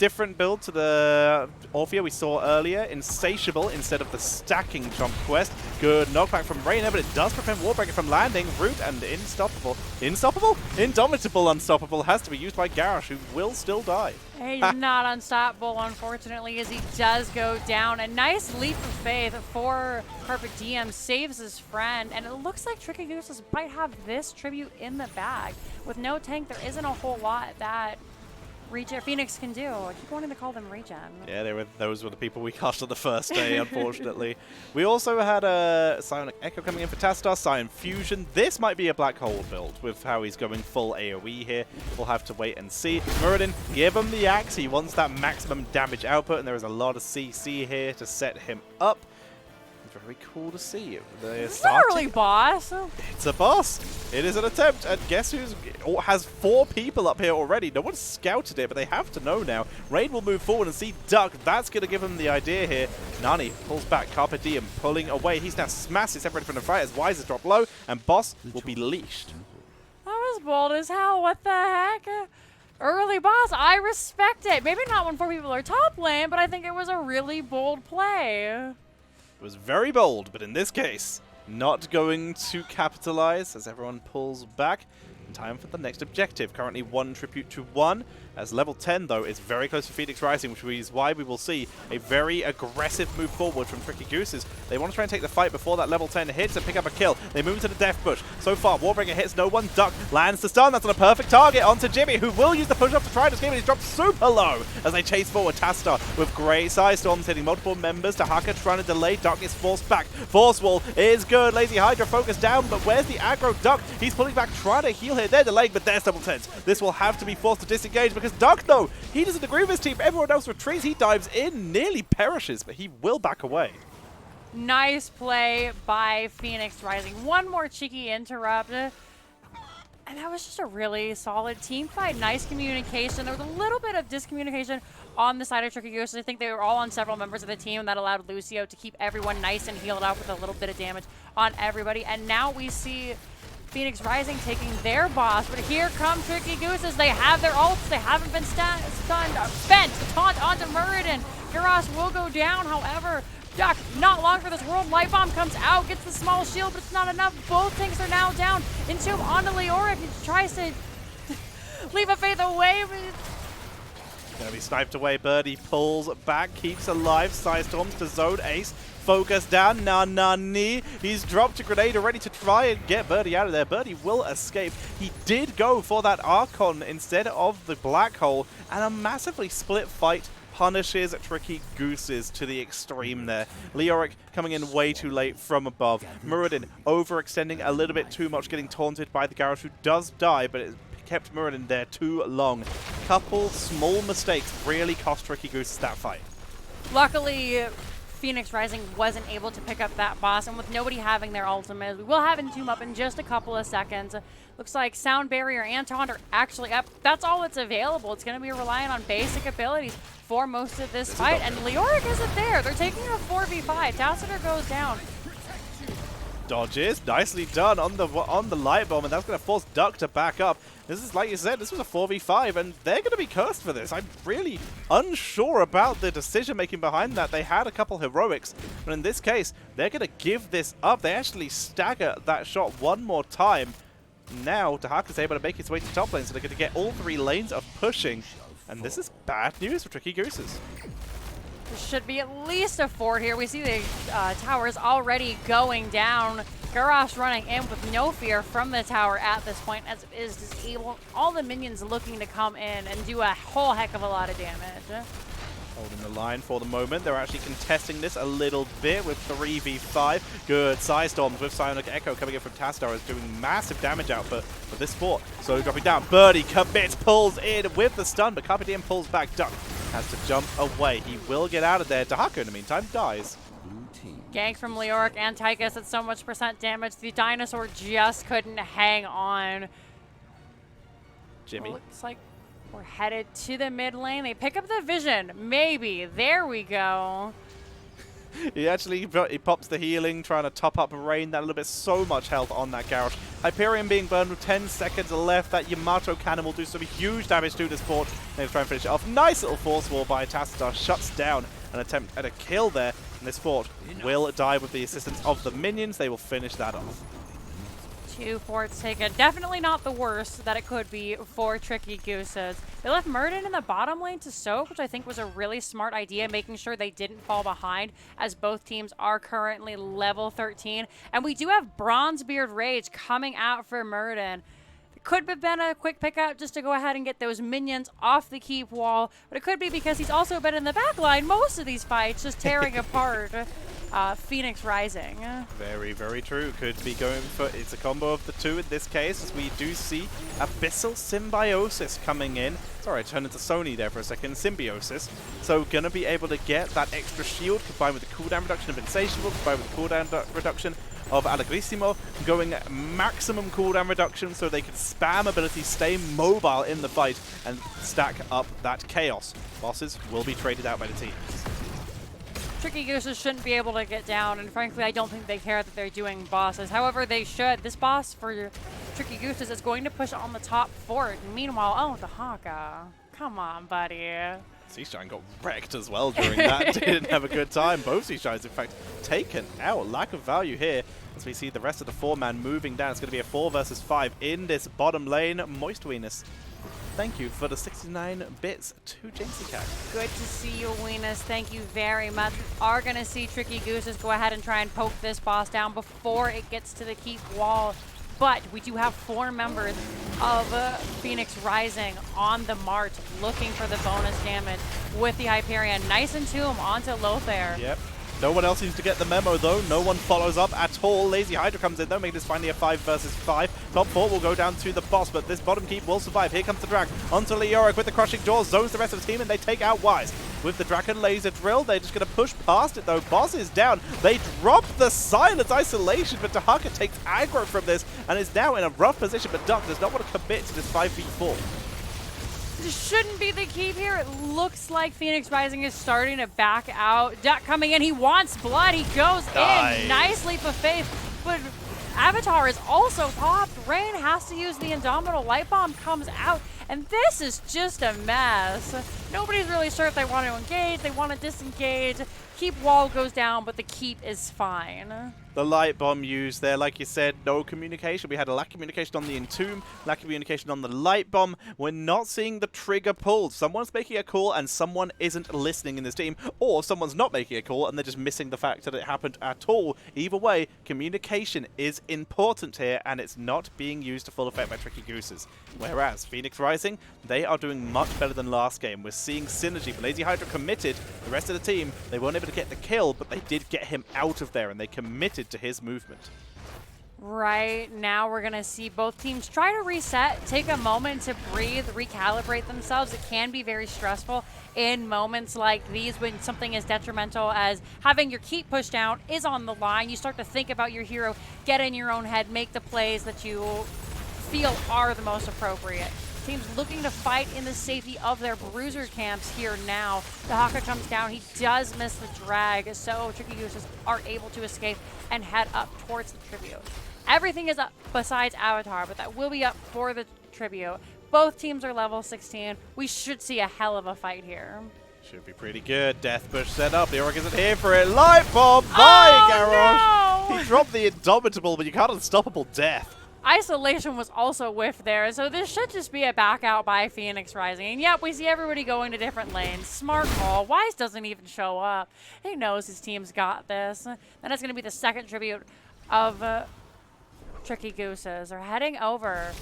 different build to the Orphea we saw earlier. Insatiable instead of the stacking jump quest. Good knockback from Reyna, but it does prevent Warbreaker from landing. Root and Unstoppable. Unstoppable? Indomitable Unstoppable has to be used by Garrosh, who will still die. He's not unstoppable, unfortunately, as he does go down. A nice leap of faith for Perfect DM, saves his friend, and it looks like Tricky Gooses might have this tribute in the bag. With no tank, there isn't a whole lot that Phoenix can do. I keep wanting to call them regen. Yeah, those were the people we cast on the first day, unfortunately. We also had a Psionic Echo coming in for Tastar, Scion Fusion. This might be a Black Hole build with how he's going full AoE here. We'll have to wait and see. Muradin, give him the axe. He wants that maximum damage output, and there is a lot of CC here to set him up. Very cool to see. It's not really boss. It's a boss. It is an attempt, and guess who's has 4 people up here already. No one's scouted it, but they have to know now. Rain will move forward and see Duck. That's going to give him the idea here. Nani pulls back. Carpe Diem pulling away. He's now massive separated from the fight as Wise is dropped low, and Boss will be leashed. That was bold as hell. What the heck? Early boss. I respect it. Maybe not when 4 people are top lane, but I think it was a really bold play. It was very bold, but in this case, not going to capitalize as everyone pulls back. Time for the next objective. Currently 1 tribute to 1. As level 10, though, is very close to Phoenix Rising, which is why we will see a very aggressive move forward from Tricky Gooses. They want to try and take the fight before that level 10 hits and pick up a kill. They move into the Death Bush. So far, Warbreaker hits no one. Duck lands the stun. That's on a perfect target onto Jimmy, who will use the push-up to try and escape, and he's dropped super low as they chase forward. Tastar with great side storms hitting multiple members. Tahaka trying to delay. Duck is forced back. Force Wall is good. Lazy Hydra focused down, but where's the aggro Duck? He's pulling back, trying to heal here. They're delayed, but there's double tens. This will have to be forced to disengage because Duck, though, he doesn't agree with his team. Everyone else retreats. He dives in, nearly perishes, but he will back away. Nice play by Phoenix Rising. One more cheeky interrupt. And that was just a really solid team fight. Nice communication. There was a little bit of discommunication on the side of Tricky Gooses. I think they were all on several members of the team. That allowed Lucio to keep everyone nice and healed up with a little bit of damage on everybody. And now we see Phoenix Rising taking their boss, but here come Tricky Gooses. They have their ults. They haven't been stunned. Bent. Taunt onto Muradin. Garrosh will go down, however. Duck, not long for this world. Light Bomb comes out, gets the small shield, but it's not enough. Both tanks are now down. Entomb onto Leoric. He tries to leave a faith away. Gonna be sniped away. Birdie pulls back, keeps alive. Side storms to zone ace. Focus down. Nani. He's dropped a grenade ready to try and get Birdie out of there. Birdie will escape. He did go for that Archon instead of the Black Hole, and a massively split fight punishes Tricky Gooses to the extreme there. Leoric coming in way too late from above. Muradin overextending a little bit too much, getting taunted by the Garrosh, who does die, but it kept Muradin there too long. Couple small mistakes really cost Tricky Gooses that fight. Luckily, Phoenix Rising wasn't able to pick up that boss, and with nobody having their ultimate, we will have Entomb up in just a couple of seconds. Looks like Sound Barrier and Taunt are actually up. That's all that's available. It's going to be relying on basic abilities for most of this fight, and Leoric isn't there. They're taking a 4v5. Tassiter goes down. Dodges, nicely done on the light bomb, and that's going to force Duck to back up. This is, like you said, this was a 4v5, and they're going to be cursed for this. I'm really unsure about the decision-making behind that. They had a couple heroics, but in this case, they're going to give this up. They actually stagger that shot one more time. Now, Tahaka's able to make his way to top lane, so they're going to get all 3 lanes of pushing, and this is bad news for Tricky Gooses. There should be at least a 4 here. We see the towers already going down. Garrosh running in with no fear from the tower at this point, as it is disabled. All the minions looking to come in and do a whole heck of a lot of damage. Holding the line for the moment. They're actually contesting this a little bit with 3v5. Good side storms with Psionic Echo coming in from Tastar is doing massive damage output for this fort. So dropping down. Birdie commits, pulls in with the stun, but Carpe Diem pulls back. Duck has to jump away. He will get out of there. Tahaka, in the meantime, dies. Gank from Leoric and Tychus at so much % damage. The dinosaur just couldn't hang on. Jimmy. Looks like we're headed to the mid lane. They pick up the vision. Maybe. There we go. He pops the healing, trying to top up Rain. That little bit, so much health on that Garrosh. Hyperion being burned with 10 seconds left. That Yamato cannon will do some huge damage to this fort. They'll try and finish it off. Nice little force wall by Tassadar. Shuts down an attempt at a kill there. And this fort will die with the assistance of the minions. They will finish that off. 2 forts taken. Definitely not the worst that it could be for Tricky Gooses. They left Murden in the bottom lane to soak, which I think was a really smart idea, making sure they didn't fall behind, as both teams are currently level 13. And we do have Bronzebeard Rage coming out for Murden. It could have been a quick pickup just to go ahead and get those minions off the keep wall, but it could be because he's also been in the back line most of these fights, just tearing apart Phoenix Rising. Very, very true. Could be going for, it's a combo of the two in this case, as we do see Abyssal Symbiosis coming in. Sorry, I turned into Sony there for a second. Symbiosis. So gonna be able to get that extra shield combined with the cooldown reduction of Insatiable, combined with the cooldown reduction of Allegrissimo, going maximum cooldown reduction so they can spam abilities, stay mobile in the fight, and stack up that chaos. Bosses will be traded out by the teams. Tricky Gooses shouldn't be able to get down, and frankly, I don't think they care that they're doing bosses. However, they should. This boss for Tricky Gooses is going to push on the top fort. Meanwhile, oh, the Haka. Come on, buddy. Seashine got wrecked as well during that. Didn't have a good time. Both Seashines, in fact, taken out. Lack of value here as we see the rest of the 4-man moving down. It's going to be a 4 versus 5 in this bottom lane. Moist Weenus, thank you for the 69 bits to Jinxie Cat. Good to see you, Weenus. Thank you very much. We are going to see Tricky Gooses go ahead and try and poke this boss down before it gets to the keep wall. But we do have 4 members of Phoenix Rising on the march looking for the bonus damage with the Hyperion. Nice and Tomb onto Lothair. Yep. No one else seems to get the memo, though. No one follows up at all. Lazy Hydra comes in, though, making this finally a 5 versus 5. Top 4 will go down to the boss, but this bottom keep will survive. Here comes the Drag onto Leoric with the Crushing Jaws, zones the rest of the team, and they take out Wise. With the Dragon Laser Drill, they're just going to push past it, though. Boss is down. They drop the Silence Isolation, but Dahaka takes aggro from this and is now in a rough position, but Duck does not want to commit to this 5v4. This shouldn't be the keep here. It looks like Phoenix Rising is starting to back out. Duck coming in. He wants blood. He goes in. Nice leap of faith. But Avatar is also popped. Rain has to use the Indomitable Light Bomb. Comes out. And this is just a mess. Nobody's really sure if they want to engage. They want to disengage. Keep wall goes down, but the keep is fine. The light bomb used there, like you said, no communication. We had a lack of communication on the Entomb, lack of communication on the light bomb. We're not seeing the trigger pulled. Someone's making a call and someone isn't listening in this team, or someone's not making a call and they're just missing the fact that it happened at all. Either way, communication is important here and it's not being used to full effect by Tricky Gooses. Whereas Phoenix Rising, they are doing much better than last game. We're seeing synergy. But Lazy Hydra committed. The rest of the team, they weren't able to get the kill, but they did get him out of there and they committed to his movement. Right now we're going to see both teams try to reset, take a moment to breathe, recalibrate themselves. It can be very stressful in moments like these when something as detrimental as having your keep pushed down is on the line. You start to think about your hero, get in your own head, make the plays that you feel are the most appropriate. Teams looking to fight in the safety of their bruiser camps here now. The Haka comes down. He does miss the drag, so Tricky Gooses are able to escape and head up towards the tribute. Everything is up besides Avatar, but that will be up for the tribute. Both teams are level 16. We should see a hell of a fight here. Should be pretty good. Death Bush set up. Leoric isn't here for it. Light bomb by Garrosh. No! He dropped the Indomitable, but you can't unstoppable death. Isolation was also whiffed there, so this should just be a back out by Phoenix Rising. And yep, we see everybody going to different lanes. Smart call. Wise doesn't even show up. He knows his team's got this. Then it's going to be the second tribute of Tricky Gooses. They're heading over.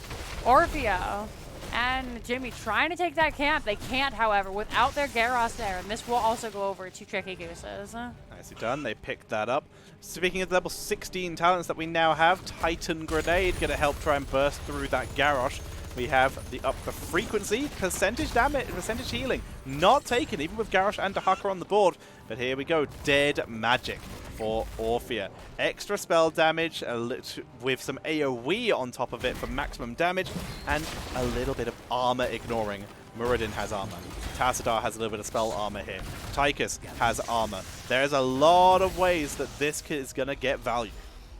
Orphea and Jimmy trying to take that camp. They can't, however, without their Garros there. And this will also go over to Tricky Gooses. Nicely done. They picked that up. Speaking of the level 16 talents that we now have, Titan Grenade going to help try and burst through that Garrosh. We have the up the frequency, percentage damage, percentage healing. Not taken, even with Garrosh and Dahaka on the board. But here we go. Dead Magic for Orphea. Extra spell damage with some AoE on top of it for maximum damage, and a little bit of armor ignoring Muradin has armor. Tassadar has a little bit of spell armor here. Tychus has armor. There's a lot of ways that this kid is going to get value.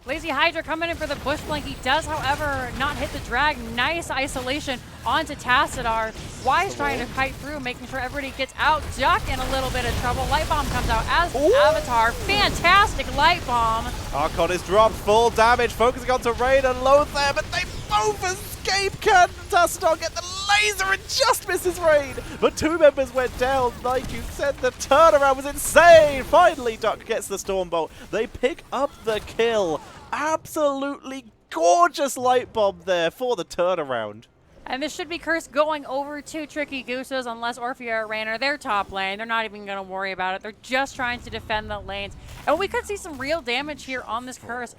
Lazy Hydra coming in for the bush flank. He does, however, not hit the drag. Nice isolation onto Tassadar. Wise trying to fight through, making sure everybody gets out. Duck in a little bit of trouble. Light Bomb comes out as Avatar. Fantastic Light Bomb. Archon is dropped, full damage, focusing onto Rain and Lothar, but they both escape. Can Tassadar get the laser and just misses Rain? But 2 members went down. Like you said, the turnaround was insane. Finally, Duck gets the Stormbolt. They pick up the kill. Absolutely gorgeous Light Bomb there for the turnaround. And this should be Curse going over to Tricky Gooses unless Orphea or Rain are their top lane. They're not even going to worry about it. They're just trying to defend the lanes. And we could see some real damage here on this Curse.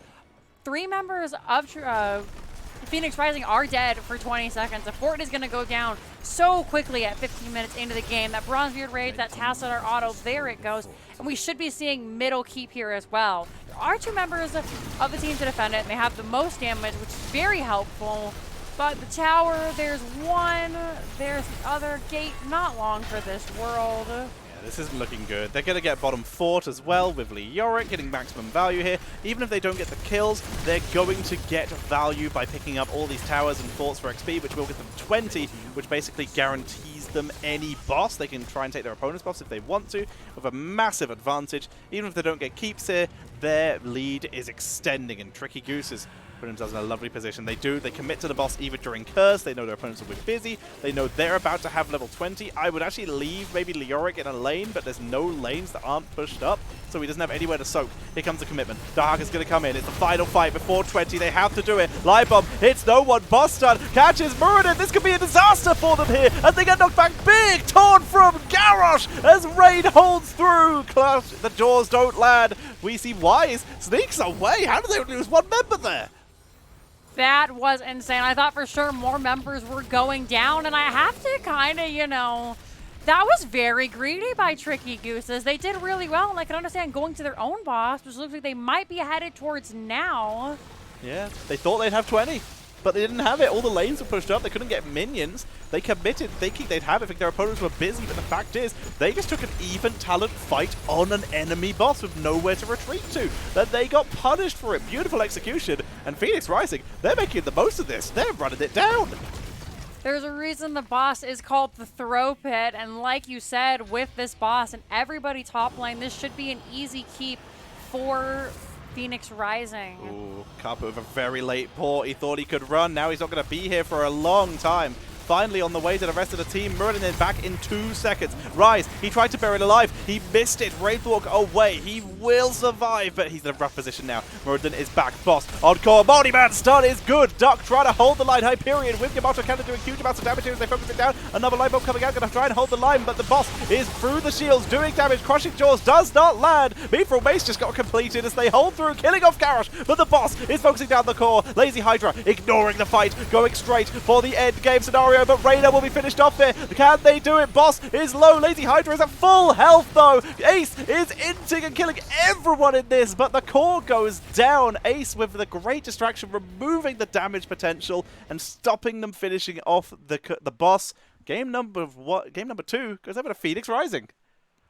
3 members of Phoenix Rising are dead for 20 seconds. The fort is going to go down so quickly at 15 minutes into the game. That Bronzebeard Rage, that Tassadar auto, there it goes. And we should be seeing middle keep here as well. There are 2 members of the team to defend it, and they have the most damage, which is very helpful. But the tower, there's one, there's the other gate, not long for this world. This isn't looking good. They're going to get bottom fort as well with Leoric getting maximum value here. Even if they don't get the kills, they're going to get value by picking up all these towers and forts for XP, which will get them 20, which basically guarantees them any boss. They can try and take their opponent's boss if they want to, with a massive advantage. Even if they don't get keeps here, their lead is extending, and Tricky Gooses put themselves in a lovely position. They commit to the boss even during Curse. They know their opponents will be busy. They know they're about to have level 20. I would actually leave maybe Leoric in a lane, but there's no lanes that aren't pushed up, so he doesn't have anywhere to soak. Here comes the commitment. Dark is going to come in. It's the final fight before 20. They have to do it. Light Bomb hits no one. Boss stun catches Muradin. This could be a disaster for them here as they get knocked back. Big taunt from Garrosh as Rain holds through. Clash. The doors don't land. We see Wise sneaks away. How did they lose 1 member there? That was insane. I thought for sure more members were going down, and I have to kind of, you know, that was very greedy by Tricky Gooses. They did really well, and I can understand going to their own boss, which looks like they might be headed towards now. Yeah, they thought they'd have 20, but they didn't have it. All the lanes were pushed up. They couldn't get minions. They committed thinking they'd have it. I think their opponents were busy, but the fact is, they just took an even talent fight on an enemy boss with nowhere to retreat to. Then they got punished for it. Beautiful execution. And Phoenix Rising, they're making the most of this. They're running it down. There's a reason the boss is called the Throw Pit, and like you said, with this boss and everybody top lane, this should be an easy keep for Phoenix Rising. Ooh, Carpet with a very late port. He thought he could run. Now he's not going to be here for a long time. Finally on the way to the rest of the team. Muradin is back in 2 seconds. Rise, he tried to bury it alive. He missed it. Wraithwalk away. He will survive, but he's in a rough position now. Muradin is back. Boss on core. Multi-man stun is good. Duck trying to hold the line. Hyperion with Yamato Cannon doing huge amounts of damage here as they focus it down. Another light bomb coming out. Going to try and hold the line, but the boss is through the shields doing damage. Crushing Jaws does not land. Mithril Mace just got completed as they hold through, killing off Garrosh, but the boss is focusing down the core. Lazy Hydra ignoring the fight, going straight for the end game scenario, but Reyna will be finished off there. Can they do it? Boss is low. Lazy Hydra is at full health though. Ace is inting and killing everyone in this, but the core goes down. Ace with the great distraction, removing the damage potential and stopping them finishing off the boss. Game number 2 goes over to Phoenix Rising.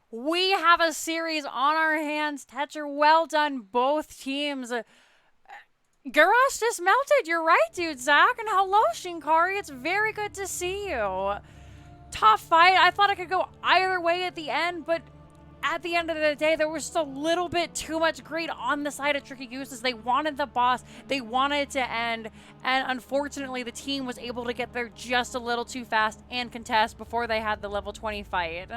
We have a series on our hands. Tetcher, well done, both teams. Garrosh just melted. You're right, dude, Zach. And hello, Shinkari. It's very good to see you. Tough fight. I thought it could go either way at the end, but at the end of the day, there was just a little bit too much greed on the side of Tricky Gooses. They wanted the boss. They wanted it to end. And unfortunately, the team was able to get there just a little too fast and contest before they had the level 20 fight.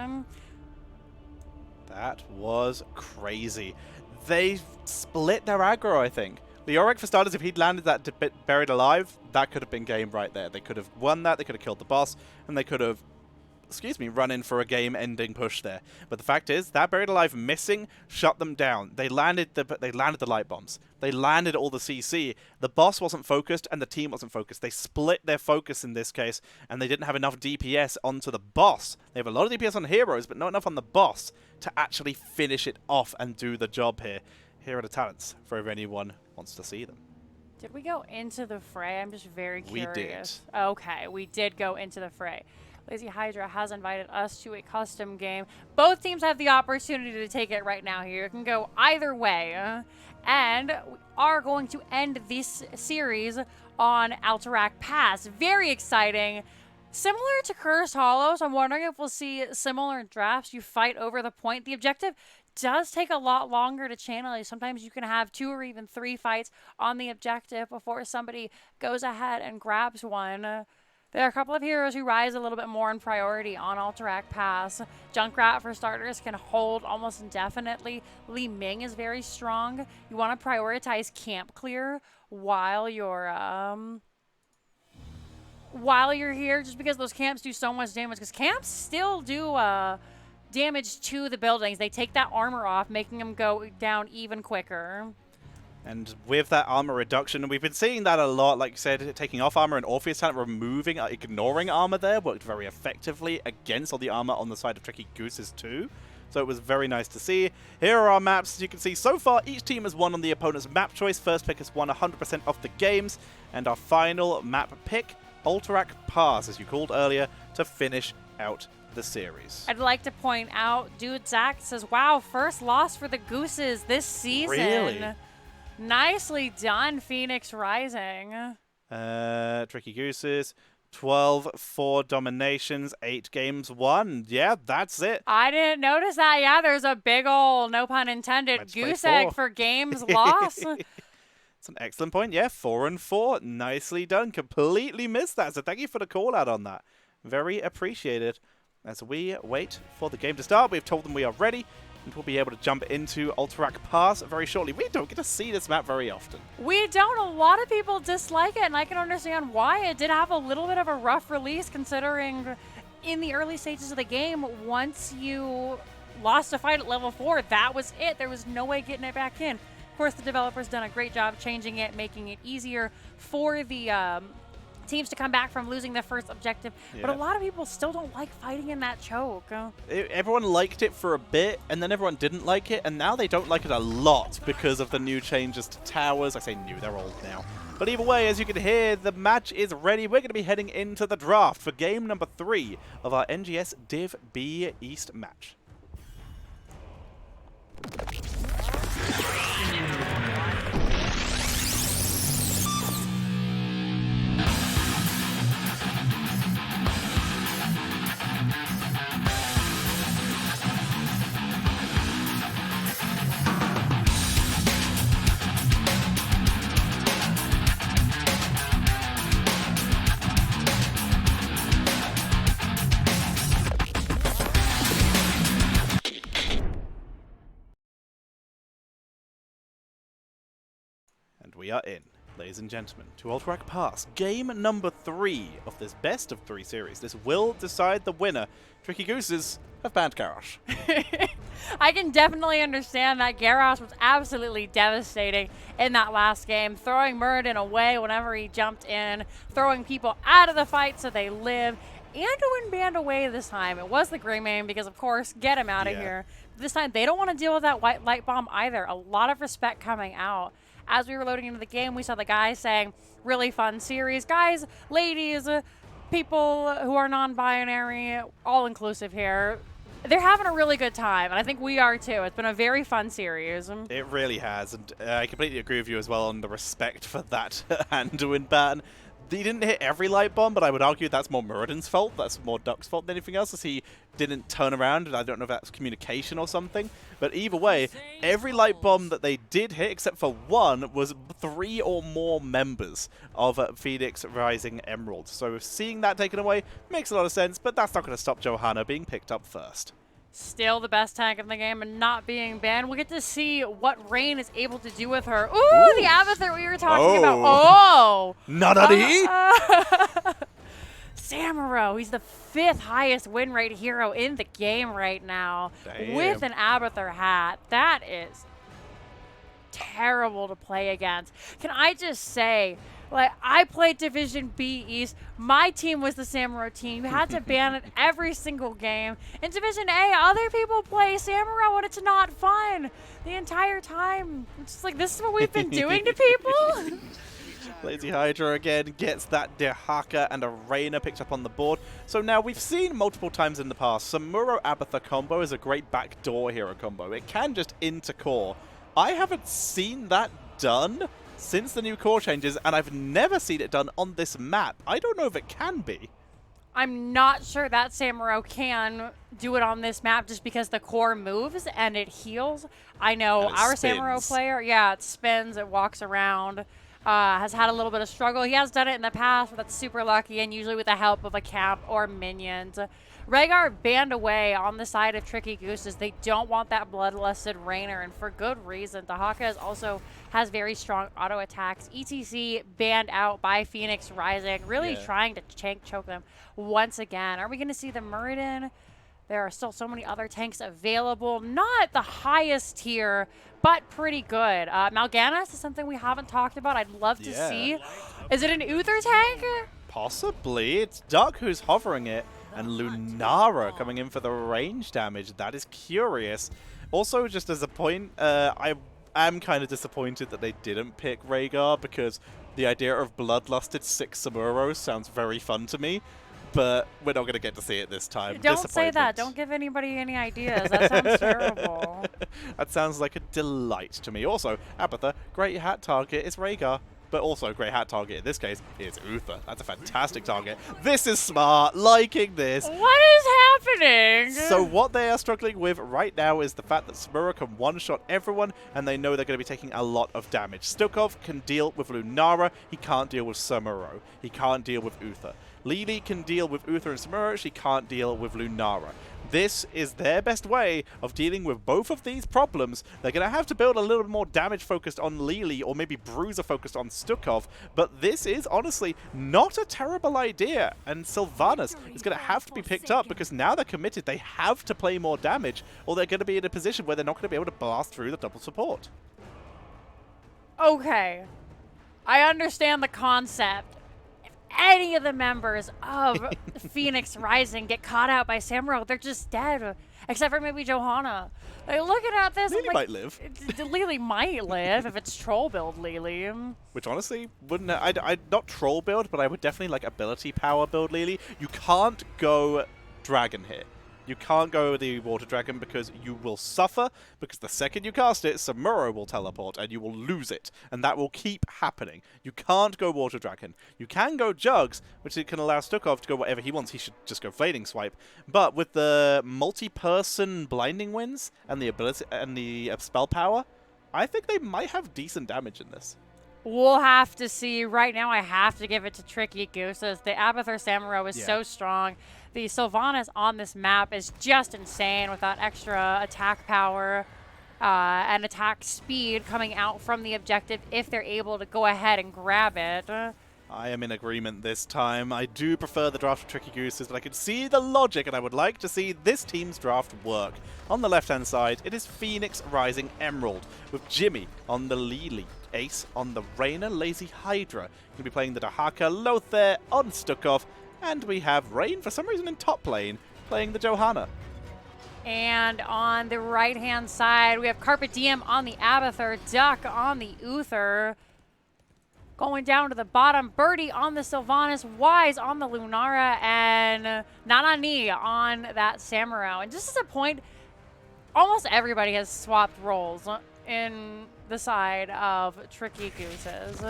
That was crazy. They split their aggro, I think. Leoric, for starters, if he'd landed that buried alive, that could have been game right there. They could have won that, they could have killed the boss, and they could have, run in for a game-ending push there. But the fact is, that buried alive missing shut them down. They landed the light bombs. They landed all the CC. The boss wasn't focused, and the team wasn't focused. They split their focus in this case, and they didn't have enough DPS onto the boss. They have a lot of DPS on heroes, but not enough on the boss to actually finish it off and do the job here. Here are the talents for if anyone wants to see them. Did we go into the fray? I'm just very curious. We did. Okay, we did go into the fray. Lazy Hydra has invited us to a custom game. Both teams have the opportunity to take it right now here. It can go either way. And we are going to end this series on Alterac Pass. Very exciting. Similar to Cursed Hollows, I'm wondering if we'll see similar drafts. You fight over the point. The objective does take a lot longer to channel. Sometimes you can have 2 or even 3 fights on the objective before somebody goes ahead and grabs one. There are a couple of heroes who rise a little bit more in priority on Alterac Pass. Junkrat, for starters, can hold almost indefinitely. Li Ming is very strong. You want to prioritize camp clear while you're here, just because those camps do so much damage. Because camps still do damage to the buildings. They take that armor off, making them go down even quicker. And with that armor reduction, and we've been seeing that a lot, like you said, taking off armor and Orpheus talent, removing, ignoring armor there, worked very effectively against all the armor on the side of Tricky Gooses too. So it was very nice to see. Here are our maps. As you can see, so far, each team has won on the opponent's map choice. First pick has won 100% of the games. And our final map pick, Alterac Pass, as you called earlier, to finish out the series. I'd like to point out, Dude Zach says, wow, first loss for the Gooses this season. Really? Nicely done, Phoenix Rising. Tricky Gooses, 12-4 dominations, 8 games won. Yeah, that's it. I didn't notice that. Yeah, there's a big ol', no pun intended, Let's goose play 4. egg for games lost. It's an excellent point. Yeah, 4-4. Nicely done. Completely missed that. So thank you for the call out on that. Very appreciated. As we wait for the game to start, we've told them we are ready. And we'll be able to jump into Alterac Pass very shortly. We don't get to see this map very often. We don't. A lot of people dislike it, and I can understand why. It did have a little bit of a rough release, considering in the early stages of the game, once you lost a fight at level 4, that was it. There was no way getting it back in. Of course, the developers done a great job changing it, making it easier for the teams to come back from losing their first objective. Yeah. But a lot of people still don't like fighting in that choke. Everyone liked it for a bit, and then everyone didn't like it, and now they don't like it a lot because of the new changes to towers. I say new, they're old now. But either way, as you can hear, the match is ready. We're going to be heading into the draft for game number 3 of our NGS Div B East match. We are in, ladies and gentlemen, to Alterac Pass, game number 3 of this best of 3 series. This will decide the winner. Tricky Gooses have banned Garrosh. I can definitely understand that. Garrosh was absolutely devastating in that last game, throwing Muradin away whenever he jumped in, throwing people out of the fight so they live. Anduin banned away this time. It was the Greymane because, of course, get him out of here. This time, they don't want to deal with that white light bomb either. A lot of respect coming out. As we were loading into the game, we saw the guys saying, really fun series. Guys, ladies, people who are non-binary, all-inclusive here. They're having a really good time, and I think we are too. It's been a very fun series. It really has, and I completely agree with you as well on the respect for that Anduin ban. He didn't hit every light bomb, but I would argue that's more Muradin's fault. That's more Duck's fault than anything else, as he didn't turn around, and I don't know if that's communication or something. But either way, every light bomb that they did hit, except for one, was 3 or more members of Phoenix Rising Emerald. So seeing that taken away makes a lot of sense, but that's not going to stop Johanna being picked up first. Still the best tank in the game and not being banned. We'll get to see what Rain is able to do with her. Ooh, the Abathur we were talking about. Oh! Nanadi! Samuro, he's the 5th highest win rate hero in the game right now. Damn. With an Abathur hat. That is terrible to play against. Can I just say, like, I played Division B East. My team was the Samuro team. You had to ban it every single game. In Division A, other people play Samuro and it's not fun the entire time. It's just like, this is what we've been doing to people? Lazy Hydra again gets that Dehaka and a Reina picked up on the board. So now we've seen multiple times in the past, Samuro Abatha combo is a great backdoor hero combo. It can just intercore. I haven't seen that done since the new core changes, and I've never seen it done on this map. I don't know if it can be. I'm not sure that Samuro can do it on this map just because the core moves and it heals. I know our Samuro player, yeah, it spins, it walks around, has had a little bit of struggle. He has done it in the past, but that's super lucky and usually with the help of a camp or minions. Rhaegar banned away on the side of Tricky Gooses. They don't want that bloodlusted Rainer, and for good reason. Dehaka also has very strong auto attacks. ETC banned out by Phoenix Rising, really trying to choke them once again. Are we going to see the Muradin? There are still so many other tanks available. Not the highest tier, but pretty good. Mal'Ganis is something we haven't talked about. I'd love to see. Is it an Uther tank? Possibly. It's Duck who's hovering it, and Lunara coming in for the range damage. That is curious. Also, just as a point, I am kind of disappointed that they didn't pick Rhaegar, because the idea of bloodlusted 6 Samuros sounds very fun to me. But we're not going to get to see it this time. Don't say that. Don't give anybody any ideas. That sounds terrible. That sounds like a delight to me. Also, Abatha, great hat target is Rhaegar. But also, great hat target in this case is Uther. That's a fantastic target. This is smart. Liking this. What is happening? So what they are struggling with right now is the fact that Samuro can one-shot everyone, and they know they're going to be taking a lot of damage. Stukov can deal with Lunara. He can't deal with Samuro. He can't deal with Uther. Lily can deal with Uther and Samuro. She can't deal with Lunara. This is their best way of dealing with both of these problems. They're going to have to build a little bit more damage focused on Lily, or maybe Bruiser focused on Stukov, but this is honestly not a terrible idea, and Sylvanas is going to have to be picked up because now they're committed. They have to play more damage, or they're going to be in a position where they're not going to be able to blast through the double support. Okay. I understand the concept. Any of the members of Phoenix Rising get caught out by Samuro, they're just dead. Except for maybe Johanna. Like, looking at this, Lily like, might live. Lily might live if it's troll build Lily. Which honestly wouldn't. I'd not troll build, but I would definitely like ability power build Lily. You can't go dragon here. You can't go the water dragon because you will suffer, because the second you cast it, Samuro will teleport and you will lose it, and that will keep happening. You can't go water dragon. You can go jugs, which it can allow Stukov to go whatever he wants. He should just go flading swipe. But with the multi-person blinding winds and the ability and the spell power, I think they might have decent damage in this. We'll have to see. Right now, I have to give it to Tricky Gooses. The Abathur Samuro is so strong. The Sylvanas on this map is just insane with that extra attack power and attack speed coming out from the objective if they're able to go ahead and grab it. I am in agreement this time. I do prefer the draft of Tricky Gooses, but I can see the logic, and I would like to see this team's draft work. On the left-hand side, it is Phoenix Rising Emerald, with Jimmy on the Lily, Ace on the Raina Lazy Hydra. He'll be playing the Dehaka Lothar on Stukov, and we have Rain, for some reason in top lane, playing the Johanna. And on the right-hand side, we have Carpe Diem on the Abathur, Duck on the Uther. Going down to the bottom, Birdie on the Sylvanas, Wise on the Lunara, and Nanani on that Samuro. And just as a point, almost everybody has swapped roles in the side of Tricky Gooses.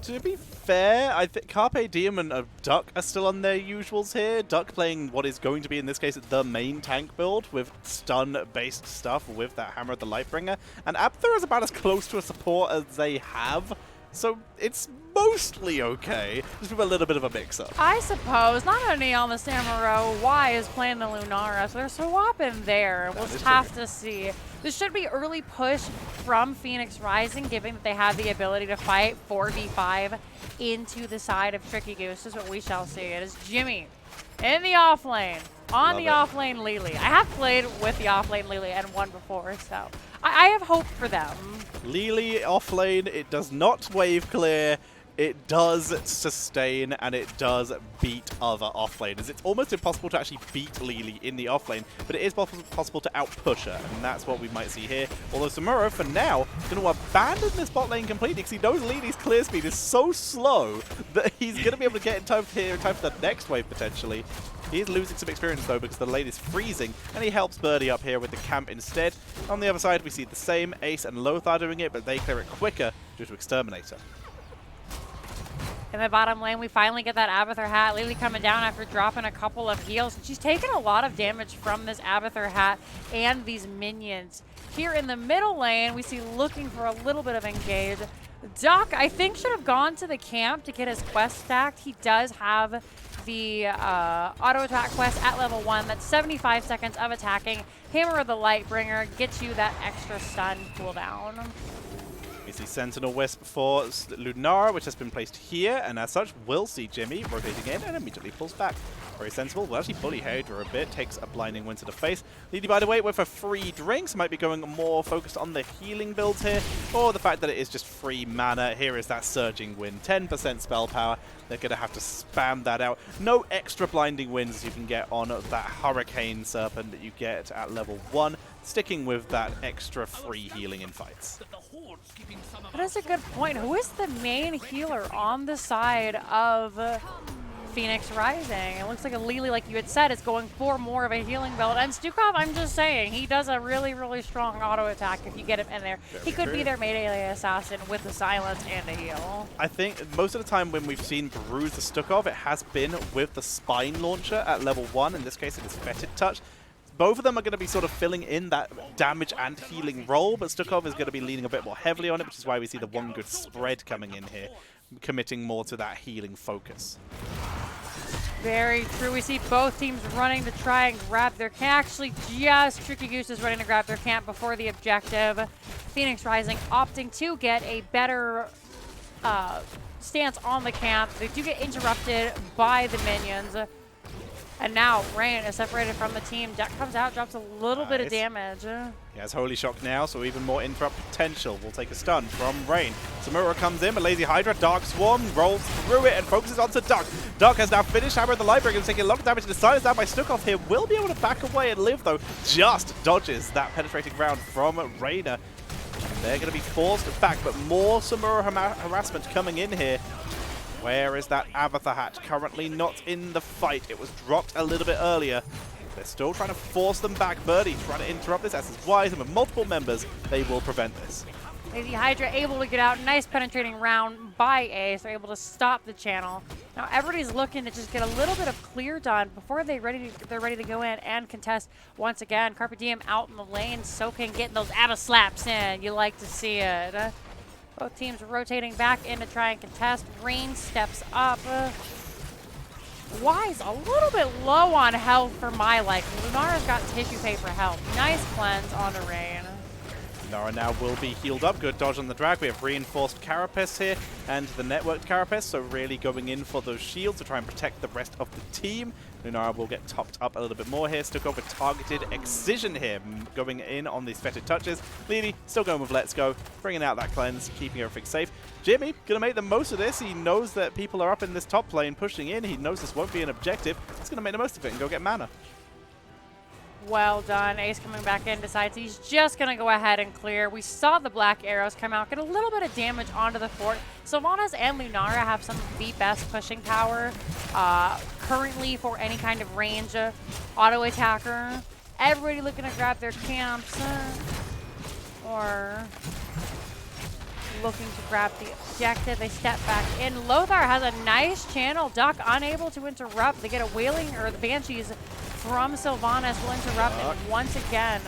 To be fair, I think Carpe Diem and Duck are still on their usuals here. Duck playing what is going to be, in this case, the main tank build with stun-based stuff with that Hammer of the Lightbringer. And Abathur is about as close to a support as they have. So it's mostly okay, just with a little bit of a mix-up. I suppose. Not only on the Samuro, Y is playing the Lunara, so they're swapping there. We'll just have to see. This should be early push from Phoenix Rising, given that they have the ability to fight 4v5 into the side of Tricky Gooses, but we shall see. It is Jimmy in the offlane, on the offlane Lily. I have played with the offlane Lily and won before, so I have hope for them. Lily offlane, it does not wave clear. it does sustain and it does beat other offlaners. It's almost impossible to actually beat Lily in the offlane, but it is possible to outpush her, and that's what we might see here. Although Samuro, for now, is going to abandon this bot lane completely because he knows Lily's clear speed is so slow that he's going to be able to get in time here in time for the next wave, potentially. He is losing some experience, though, because the lane is freezing, and he helps Birdie up here with the camp instead. On the other side, we see the same Ace and Lothar doing it, but they clear it quicker due to Exterminator. In the bottom lane, we finally get that Abathur hat. Lily coming down after dropping a couple of heals. She's taken a lot of damage from this Abathur hat and these minions. Here in the middle lane, we see looking for a little bit of engage. Duck, I think, should have gone to the camp to get his quest stacked. He does have the auto attack quest at level 1. That's 75 seconds of attacking. Hammer of the Lightbringer gets you that extra stun cooldown. We see Sentinel Wisp for Lunara, which has been placed here, and as such, we'll see Jimmy rotating in and immediately pulls back. Very sensible. Will actually bully Hydra a bit, takes a blinding wind to the face. Lily, by the way, with a free drinks, might be going more focused on the healing builds here, or the fact that it is just free mana. Here is that surging wind, 10% spell power. They're going to have to spam that out. No extra blinding winds you can get on that Hurricane Serpent that you get at level 1, sticking with that extra free healing in fights. That is a good point. Who is the main healer on the side of Phoenix Rising? It looks like a Lily, like you had said, is going for more of a healing build. And Stukov, I'm just saying, he does a really, really strong auto attack if you get him in there. He could be their melee assassin with the silence and a heal. I think most of the time when we've seen Bruise the Stukov, it has been with the Spine Launcher at level 1. In this case, it is Fetid Touch. Both of them are going to be sort of filling in that damage and healing role, but Stukov is going to be leaning a bit more heavily on it, which is why we see the one good spread coming in here, committing more to that healing focus. Very true. We see both teams running to try and grab their camp. Actually, just Tricky Goose is running to grab their camp before the objective. Phoenix Rising opting to get a better stance on the camp. They do get interrupted by the minions. And now Rain is separated from the team. Duck comes out, drops a little bit of damage. He has Holy Shock now, so even more interrupt potential. We'll take a stun from Rain. Samura comes in, but Lazy Hydra, Dark Swarm, rolls through it and focuses onto Duck. Duck has now finished Hammer of the Lightbringer and taking a lot of damage. The silence down by Stukov here. Will be able to back away and live, though. Just dodges that penetrating round from Raina. They're going to be forced back, but more Samura harassment coming in here. Where is that Abathur hat? Currently not in the fight. It was dropped a little bit earlier. They're still trying to force them back. Birdie trying to interrupt this. As is wise, and with multiple members, they will prevent this. Lazy Hydra able to get out. Nice penetrating round by Ace. They're able to stop the channel. Now everybody's looking to just get a little bit of clear done before they're ready to go in and contest once again. Carpe Diem out in the lane, soaking, getting those Abba slaps in. You like to see it. Both teams rotating back in to try and contest. Rain steps up. Wise a little bit low on health for my liking. Lunara's got tissue paper health. Nice cleanse on a Rain. Nara now will be healed up. Good dodge on the drag. We have reinforced Carapace here and the networked Carapace, so really going in for those shields to try and protect the rest of the team. Lunara will get topped up a little bit more here. Stukov with targeted excision here, going in on these fetid touches. Lily still going with Let's Go, bringing out that cleanse, keeping everything safe. Jimmy going to make the most of this. He knows that people are up in this top lane pushing in. He knows this won't be an objective. He's going to make the most of it and go get mana. Well done. Ace coming back in, decides he's just going to go ahead and clear. We saw the black arrows come out, get a little bit of damage onto the fort. Sylvanas and Lunara have some of the best pushing power currently for any kind of range auto attacker. Everybody looking to grab their camps or looking to grab the objective. They step back in. Lothar has a nice channel. Duck unable to interrupt. They get a wailing, or the Banshees from Sylvanas will interrupt it once again.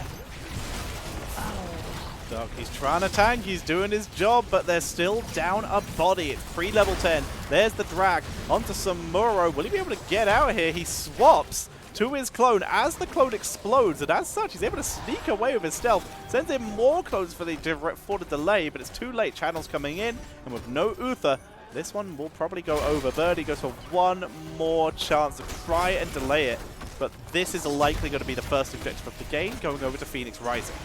Duck, he's trying to tank, he's doing his job, but they're still down a body. It's pre-level 10. There's the drag onto Samuro. Will he be able to get out here? He swaps to his clone as the clone explodes, and as such, he's able to sneak away with his stealth. Sends in more clones for the delay, but it's too late. Channel's coming in, and with no Uther, this one will probably go over. Birdie goes for one more chance to try and delay it, but this is likely going to be the first objective of the game, going over to Phoenix Rising.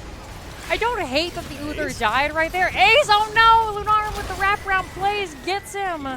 I don't hate that the Uther died right there. Ace, oh no! Lunara with the wraparound Blaze gets him.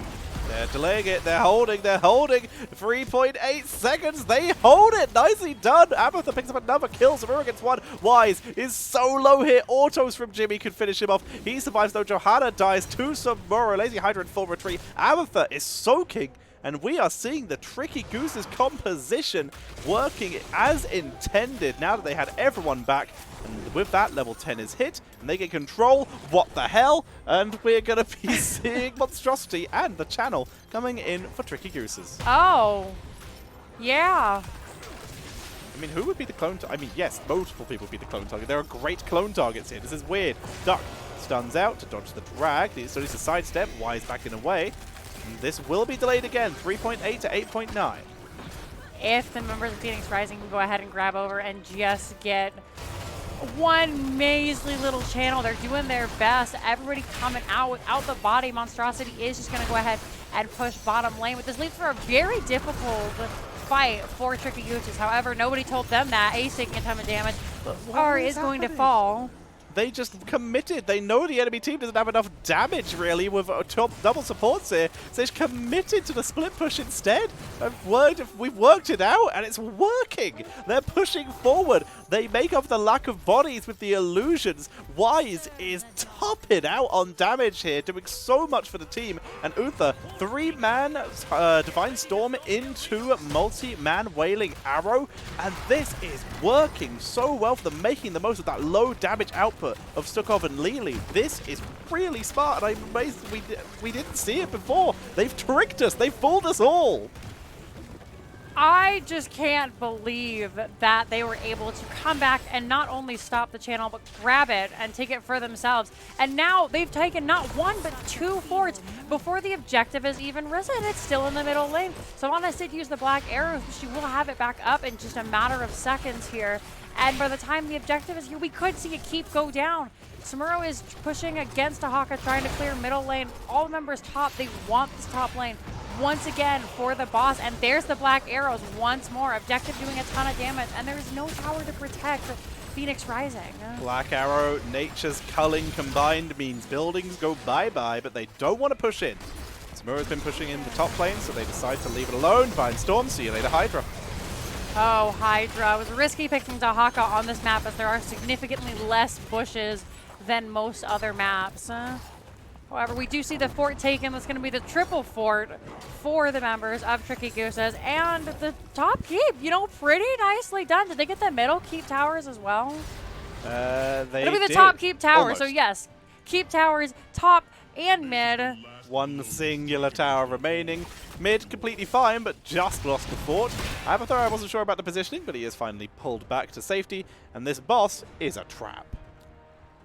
They're delaying it. They're holding. They're holding. 3.8 seconds. They hold it. Nicely done. Abathur picks up another kill. Samura gets one. Wise is so low here. Autos from Jimmy could finish him off. He survives though. Johanna dies to Samura. Lazy Hydra in full retreat. Abathur is soaking. And we are seeing the Tricky Gooses composition working as intended now that they had everyone back. And with that, level 10 is hit, and they get control. What the hell? And we're going to be seeing Monstrosity and the channel coming in for Tricky Gooses. Oh, yeah. I mean, who would be the clone target? I mean, yes, multiple people would be the clone target. There are great clone targets here. This is weird. Duck stuns out to dodge the drag. So he's a sidestep. Wise backing away. And this will be delayed again. 3.8 to 8.9. If the members of Phoenix Rising can go ahead and grab over and just get one measly little channel. They're doing their best. Everybody coming out without the body. Monstrosity is just going to go ahead and push bottom lane. But this leads for a very difficult fight for Tricky Gooses. However, nobody told them that. Ace taking a ton of damage. R is going to fall. They just committed. They know the enemy team doesn't have enough damage, really, with double supports here. So they've committed to the split push instead. We've worked it out, and it's working. They're pushing forward. They make up the lack of bodies with the illusions. Wise is topping out on damage here, doing so much for the team. And Uther, 3-man Divine Storm into multi-man Wailing Arrow. And this is working so well for them, making the most of that low damage output of Stukov and Lili. This is really smart, and I'm amazed we didn't see it before. They've tricked us. They've fooled us all. I just can't believe that they were able to come back and not only stop the channel, but grab it and take it for themselves. And now they've taken not one, but 2 forts before the objective has even risen. It's still in the middle lane. Savannah did use the black arrows, but she will have it back up in just a matter of seconds here. And by the time the objective is here, we could see a keep go down. Samuro is pushing against Ahaka, trying to clear middle lane. All members top, they want this top lane once again for the boss. And there's the black arrows once more. Objective doing a ton of damage, and there is no tower to protect Phoenix Rising. Black arrow, nature's culling combined means buildings go bye-bye, but they don't want to push in. Samuro's been pushing in the top lane, so they decide to leave it alone. Divine Storm, see you later, Hydra. Oh, Hydra. It was risky picking Dahaka on this map, as there are significantly less bushes than most other maps. However, we do see the fort taken. That's going to be the triple fort for the members of Tricky Gooses. And the top keep, you know, pretty nicely done. Did they get the middle keep towers as well? It'll be the top keep tower. Almost. So yes, keep towers, top and mid. One singular tower remaining. Mid completely fine, but just lost the fort. Abathur, I wasn't sure about the positioning, but he is finally pulled back to safety. And this boss is a trap.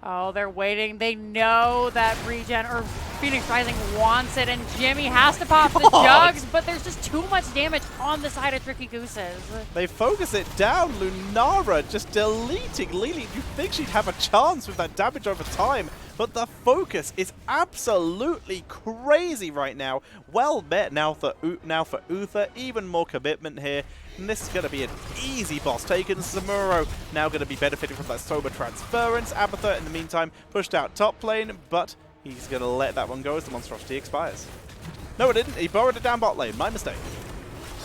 Oh, they're waiting. They know that Regen or Phoenix Rising wants it, and Jimmy has to pop the jugs, but there's just too much damage on the side of Tricky Gooses. They focus it down. Lunara just deleting Lili. You think she'd have a chance with that damage over time, but the focus is absolutely crazy right now. Well met now for Uther. Even more commitment here. And this is going to be an easy boss taken. Samuro now going to be benefiting from that sober transference. Abathur, in the meantime, pushed out top lane, but he's going to let that one go as the monstrosity expires. No, it didn't. He borrowed it down bot lane. My mistake.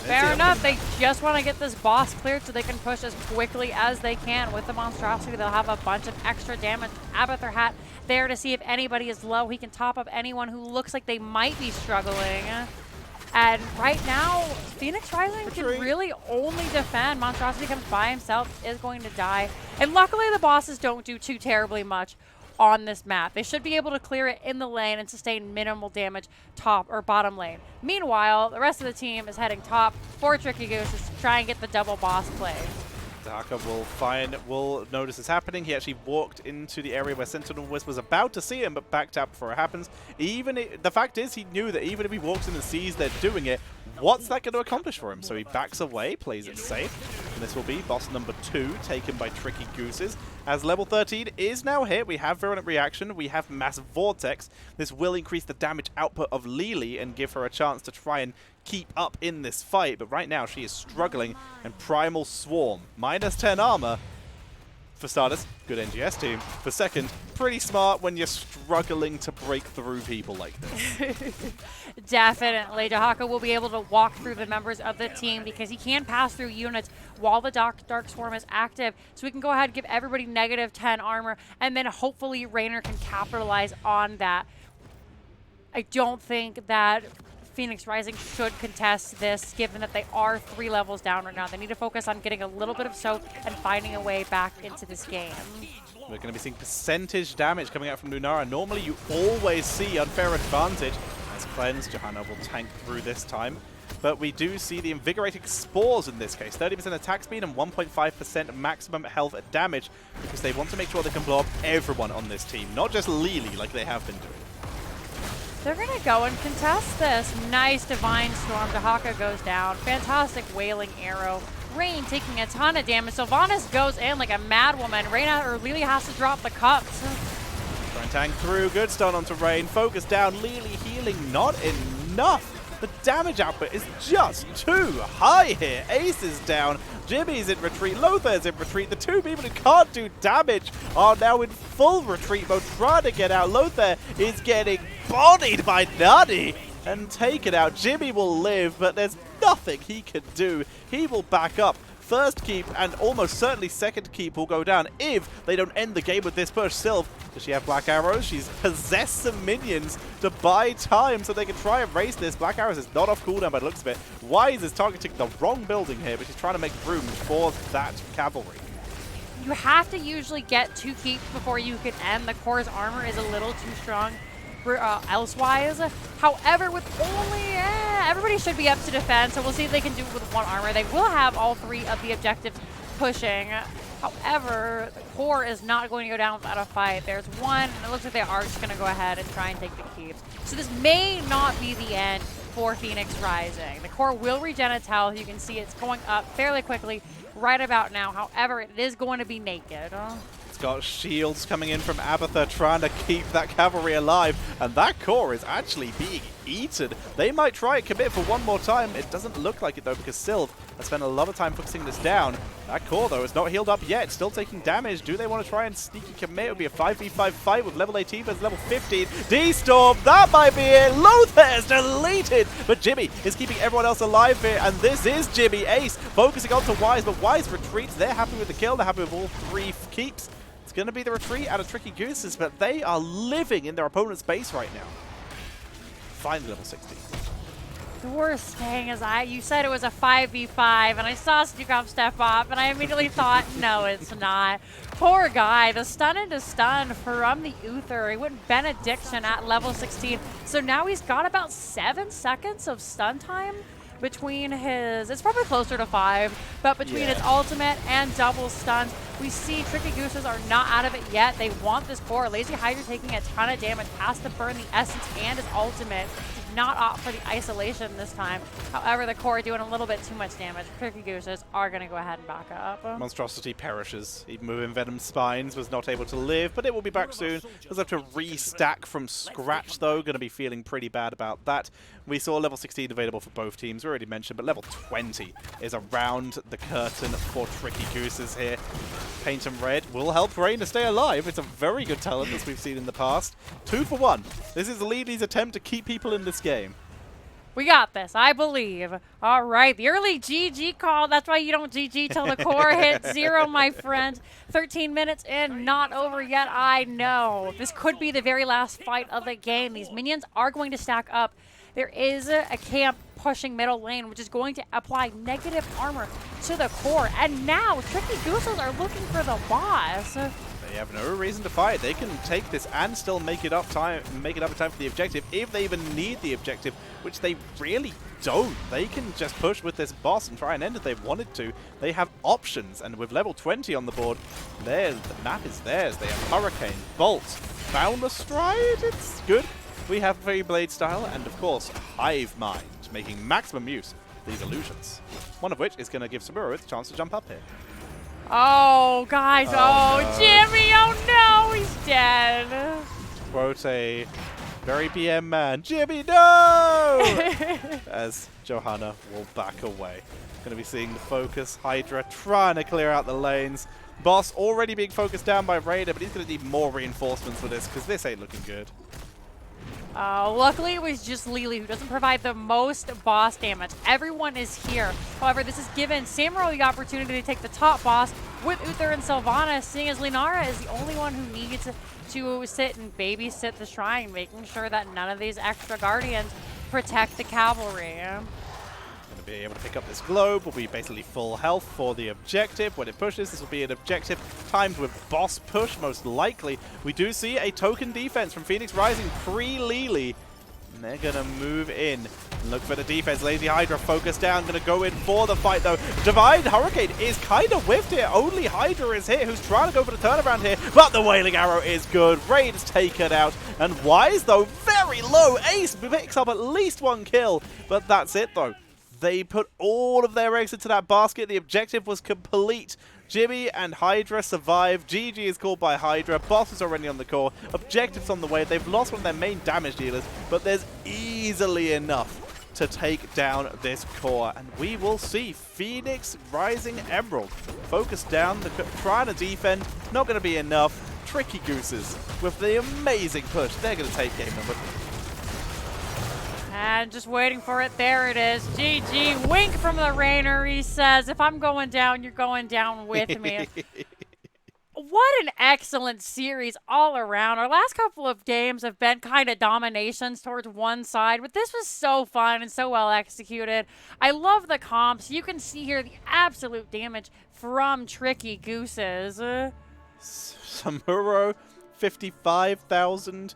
Fair enough. They just want to get this boss cleared so they can push as quickly as they can. With the monstrosity, they'll have a bunch of extra damage. Abathur hat there to see if anybody is low. He can top up anyone who looks like they might be struggling. And right now, Phoenix Rising can really only defend. Monstrosity comes by himself, is going to die. And luckily, the bosses don't do too terribly much on this map. They should be able to clear it in the lane and sustain minimal damage top or bottom lane. Meanwhile, the rest of the team is heading top for Tricky Gooses to try and get the double boss play. Daka will notice this happening. He actually walked into the area where Sentinel Wisp was about to see him, but backed out before it happens. The fact is, he knew that even if he walks in and sees they're doing it, what's that going to accomplish for him? So he backs away, plays it safe. And this will be boss number 2, taken by Tricky Gooses. As level 13 is now hit, we have Virulent Reaction, we have Mass Vortex. This will increase the damage output of Lili and give her a chance to try and keep up in this fight. But right now, she is struggling. And Primal Swarm, minus 10 armor. For starters, good NGS team. For second, pretty smart when you're struggling to break through people like this. Definitely. Dahaka will be able to walk through the members of the team because he can pass through units while the Dark Swarm is active. So we can go ahead and give everybody -10 armor, and then hopefully Raynor can capitalize on that. I don't think that Phoenix Rising should contest this, given that they are 3 levels down right now. They need to focus on getting a little bit of soak and finding a way back into this game. We're going to be seeing percentage damage coming out from Lunara. Normally, you always see unfair advantage. As Cleanse, Johanna will tank through this time. But we do see the Invigorating Spores in this case. 30% attack speed and 1.5% maximum health damage, because they want to make sure they can blow up everyone on this team, not just Lily like they have been doing. They're going to go and contest this. Nice Divine Storm. Dahaka goes down. Fantastic Wailing Arrow. Rain taking a ton of damage. Sylvanas goes in like a mad woman. Lily has to drop the cups. Try and tank through. Good stun onto Rain. Focus down. Lily healing not enough. The damage output is just too high here. Ace is down. Jimmy's in retreat. Lothar's in retreat. The 2 people who can't do damage are now in full retreat mode, trying to get out. Lothar is getting bodied by Nutty and taken out. Jimmy will live, but there's nothing he can do. He will back up. First keep and almost certainly second keep will go down if they don't end the game with this push. Sylv, does she have Black Arrows? She's possessed some minions to buy time so they can try and race this. Black Arrows is not off cooldown by the looks of it. Wise is targeting the wrong building here, but she's trying to make room for that cavalry. You have to usually get 2 keeps before you can end. The core's armor is a little too strong elsewise. However, with only, everybody should be up to defend, so we'll see if they can do it with 1 armor. They will have all 3 of the objectives pushing. However, the core is not going to go down without a fight. There's 1, and it looks like they are just going to go ahead and try and take the keeps. So this may not be the end for Phoenix Rising. The core will regen its health. You can see it's going up fairly quickly right about now. However, it is going to be naked. It's got shields coming in from Abatha trying to keep that cavalry alive, and that core is actually being eaten. They might try and commit for 1 more time. It doesn't look like it though, because Sylv has spent a lot of time focusing this down. That core though is not healed up yet, still taking damage. Do they want to try and sneaky commit? It would be a 5v5 fight with level 18 versus level 15. D-Storm, that might be it. Lothar's deleted, but Jimmy is keeping everyone else alive here, and this is Jimmy. Ace focusing on to Wise, but Wise retreats. They're happy with the kill. They're happy with all 3 keeps. It's going to be the retreat out of Tricky Gooses, but they are living in their opponent's base right now. Finally level 16. The worst thing is you said it was a 5v5, and I saw Stukov step up, and I immediately thought, no, it's not. Poor guy, the stun into stun from the Uther. He went Benediction at level 16, so now he's got about 7 seconds of stun time between his, it's probably closer to 5, but between his ultimate and double stuns, we see Tricky Gooses are not out of it yet. They want this core. Lazy Hydra taking a ton of damage, has to burn the essence and his ultimate. Did not opt for the isolation this time. However, the core doing a little bit too much damage. Tricky Gooses are going to go ahead and back up. Monstrosity perishes. Even with Envenomed Spines was not able to live, but it will be back soon. Does have to restack from scratch though. Going to be feeling pretty bad about that. We saw level 16 available for both teams, we already mentioned, but level 20 is around the curtain for Tricky Gooses here. Paint 'em red will help Rain to stay alive. It's a very good talent as we've seen in the past. 2 for 1. This is Leely's attempt to keep people in this game. We got this, I believe. All right, the early GG call. That's why you don't GG till the core hits 0, my friend. 13 minutes in, not over yet, I know. This could be the very last fight of the game. These minions are going to stack up. There is a camp pushing middle lane, which is going to apply negative armor to the core. And now, Tricky Gooses are looking for the boss. They have no reason to fight. They can take this and still make it up in time for the objective, if they even need the objective, which they really don't. They can just push with this boss and try and end it if they wanted to. They have options, and with level 20 on the board, the map is theirs. They have Hurricane, Bolt, Boundless Stride. It's good. We have Fairy Blade style, and of course, Hive Mind, making maximum use of these illusions. One of which is going to give Samuro the chance to jump up here. Oh, guys, oh no. Jimmy, oh no, he's dead. Quote a very BM man, Jimmy, no! As Johanna will back away. Going to be seeing the focus, Hydra trying to clear out the lanes. Boss already being focused down by Raider, but he's going to need more reinforcements for this because this ain't looking good. Luckily, it was just Lily who doesn't provide the most boss damage. Everyone is here. However, this has given Samurai the opportunity to take the top boss with Uther and Sylvana, seeing as Linara is the only one who needs to sit and babysit the shrine, making sure that none of these extra guardians protect the cavalry. Going to be able to pick up this globe. Will be basically full health for the objective. When it pushes, this will be an objective timed with boss push, most likely. We do see a token defense from Phoenix Rising pre-Lily. And they're going to move in. Look for the defense. Lazy Hydra focused down. Going to go in for the fight, though. Divine Hurricane is kind of whiffed here. Only Hydra is hit, who's trying to go for the turnaround here. But the Wailing Arrow is good. Raid's taken out. And Wise, though, very low. Ace picks up at least one kill. But that's it, though. They put all of their eggs into that basket. The objective was complete. Jimmy and Hydra survive. GG is called by Hydra. Boss is already on the core. Objective's on the way. They've lost one of their main damage dealers, but there's easily enough to take down this core. And we will see Phoenix Rising Emerald focus down, trying to defend. Not going to be enough. Tricky Gooses with the amazing push. They're going to take game number. And just waiting for it. There it is. GG. Wink from the Rainer. He says, if I'm going down, you're going down with me. What an excellent series all around. Our last couple of games have been kind of dominations towards one side, but this was so fun and so well executed. I love the comps. You can see here the absolute damage from Tricky Gooses. Samuro, 55,000.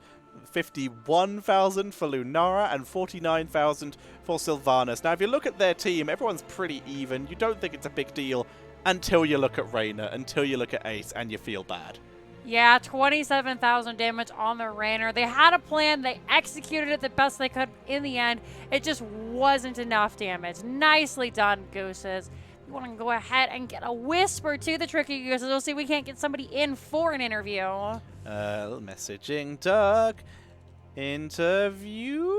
51,000 for Lunara and 49,000 for Sylvanas. Now, if you look at their team, everyone's pretty even. You don't think it's a big deal until you look at Rainer, until you look at Ace, and you feel bad. Yeah, 27,000 damage on the Rainer. They had a plan. They executed it the best they could. In the end, it just wasn't enough damage. Nicely done, Gooses. You want to go ahead and get a whisper to the Tricky Gooses. We'll see if we can't get somebody in for an interview. Messaging Doug. Interview?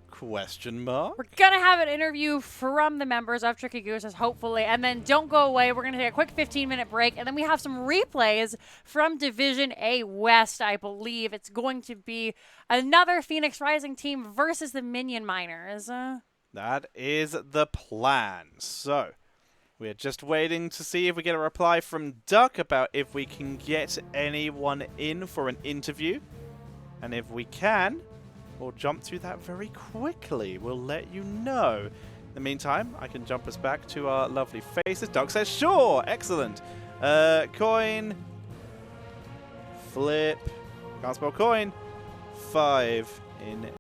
Question mark. We're going to have an interview from the members of Tricky Gooses, hopefully. And then don't go away. We're going to take a quick 15-minute break. And then we have some replays from Division A West, I believe. It's going to be another Phoenix Rising team versus the Minion Miners. That is the plan. So, we're just waiting to see if we get a reply from Duck about if we can get anyone in for an interview. And if we can, we'll jump through that very quickly. We'll let you know. In the meantime, I can jump us back to our lovely faces. Duck says, sure, excellent. Coin, flip, can't spell coin, 5 in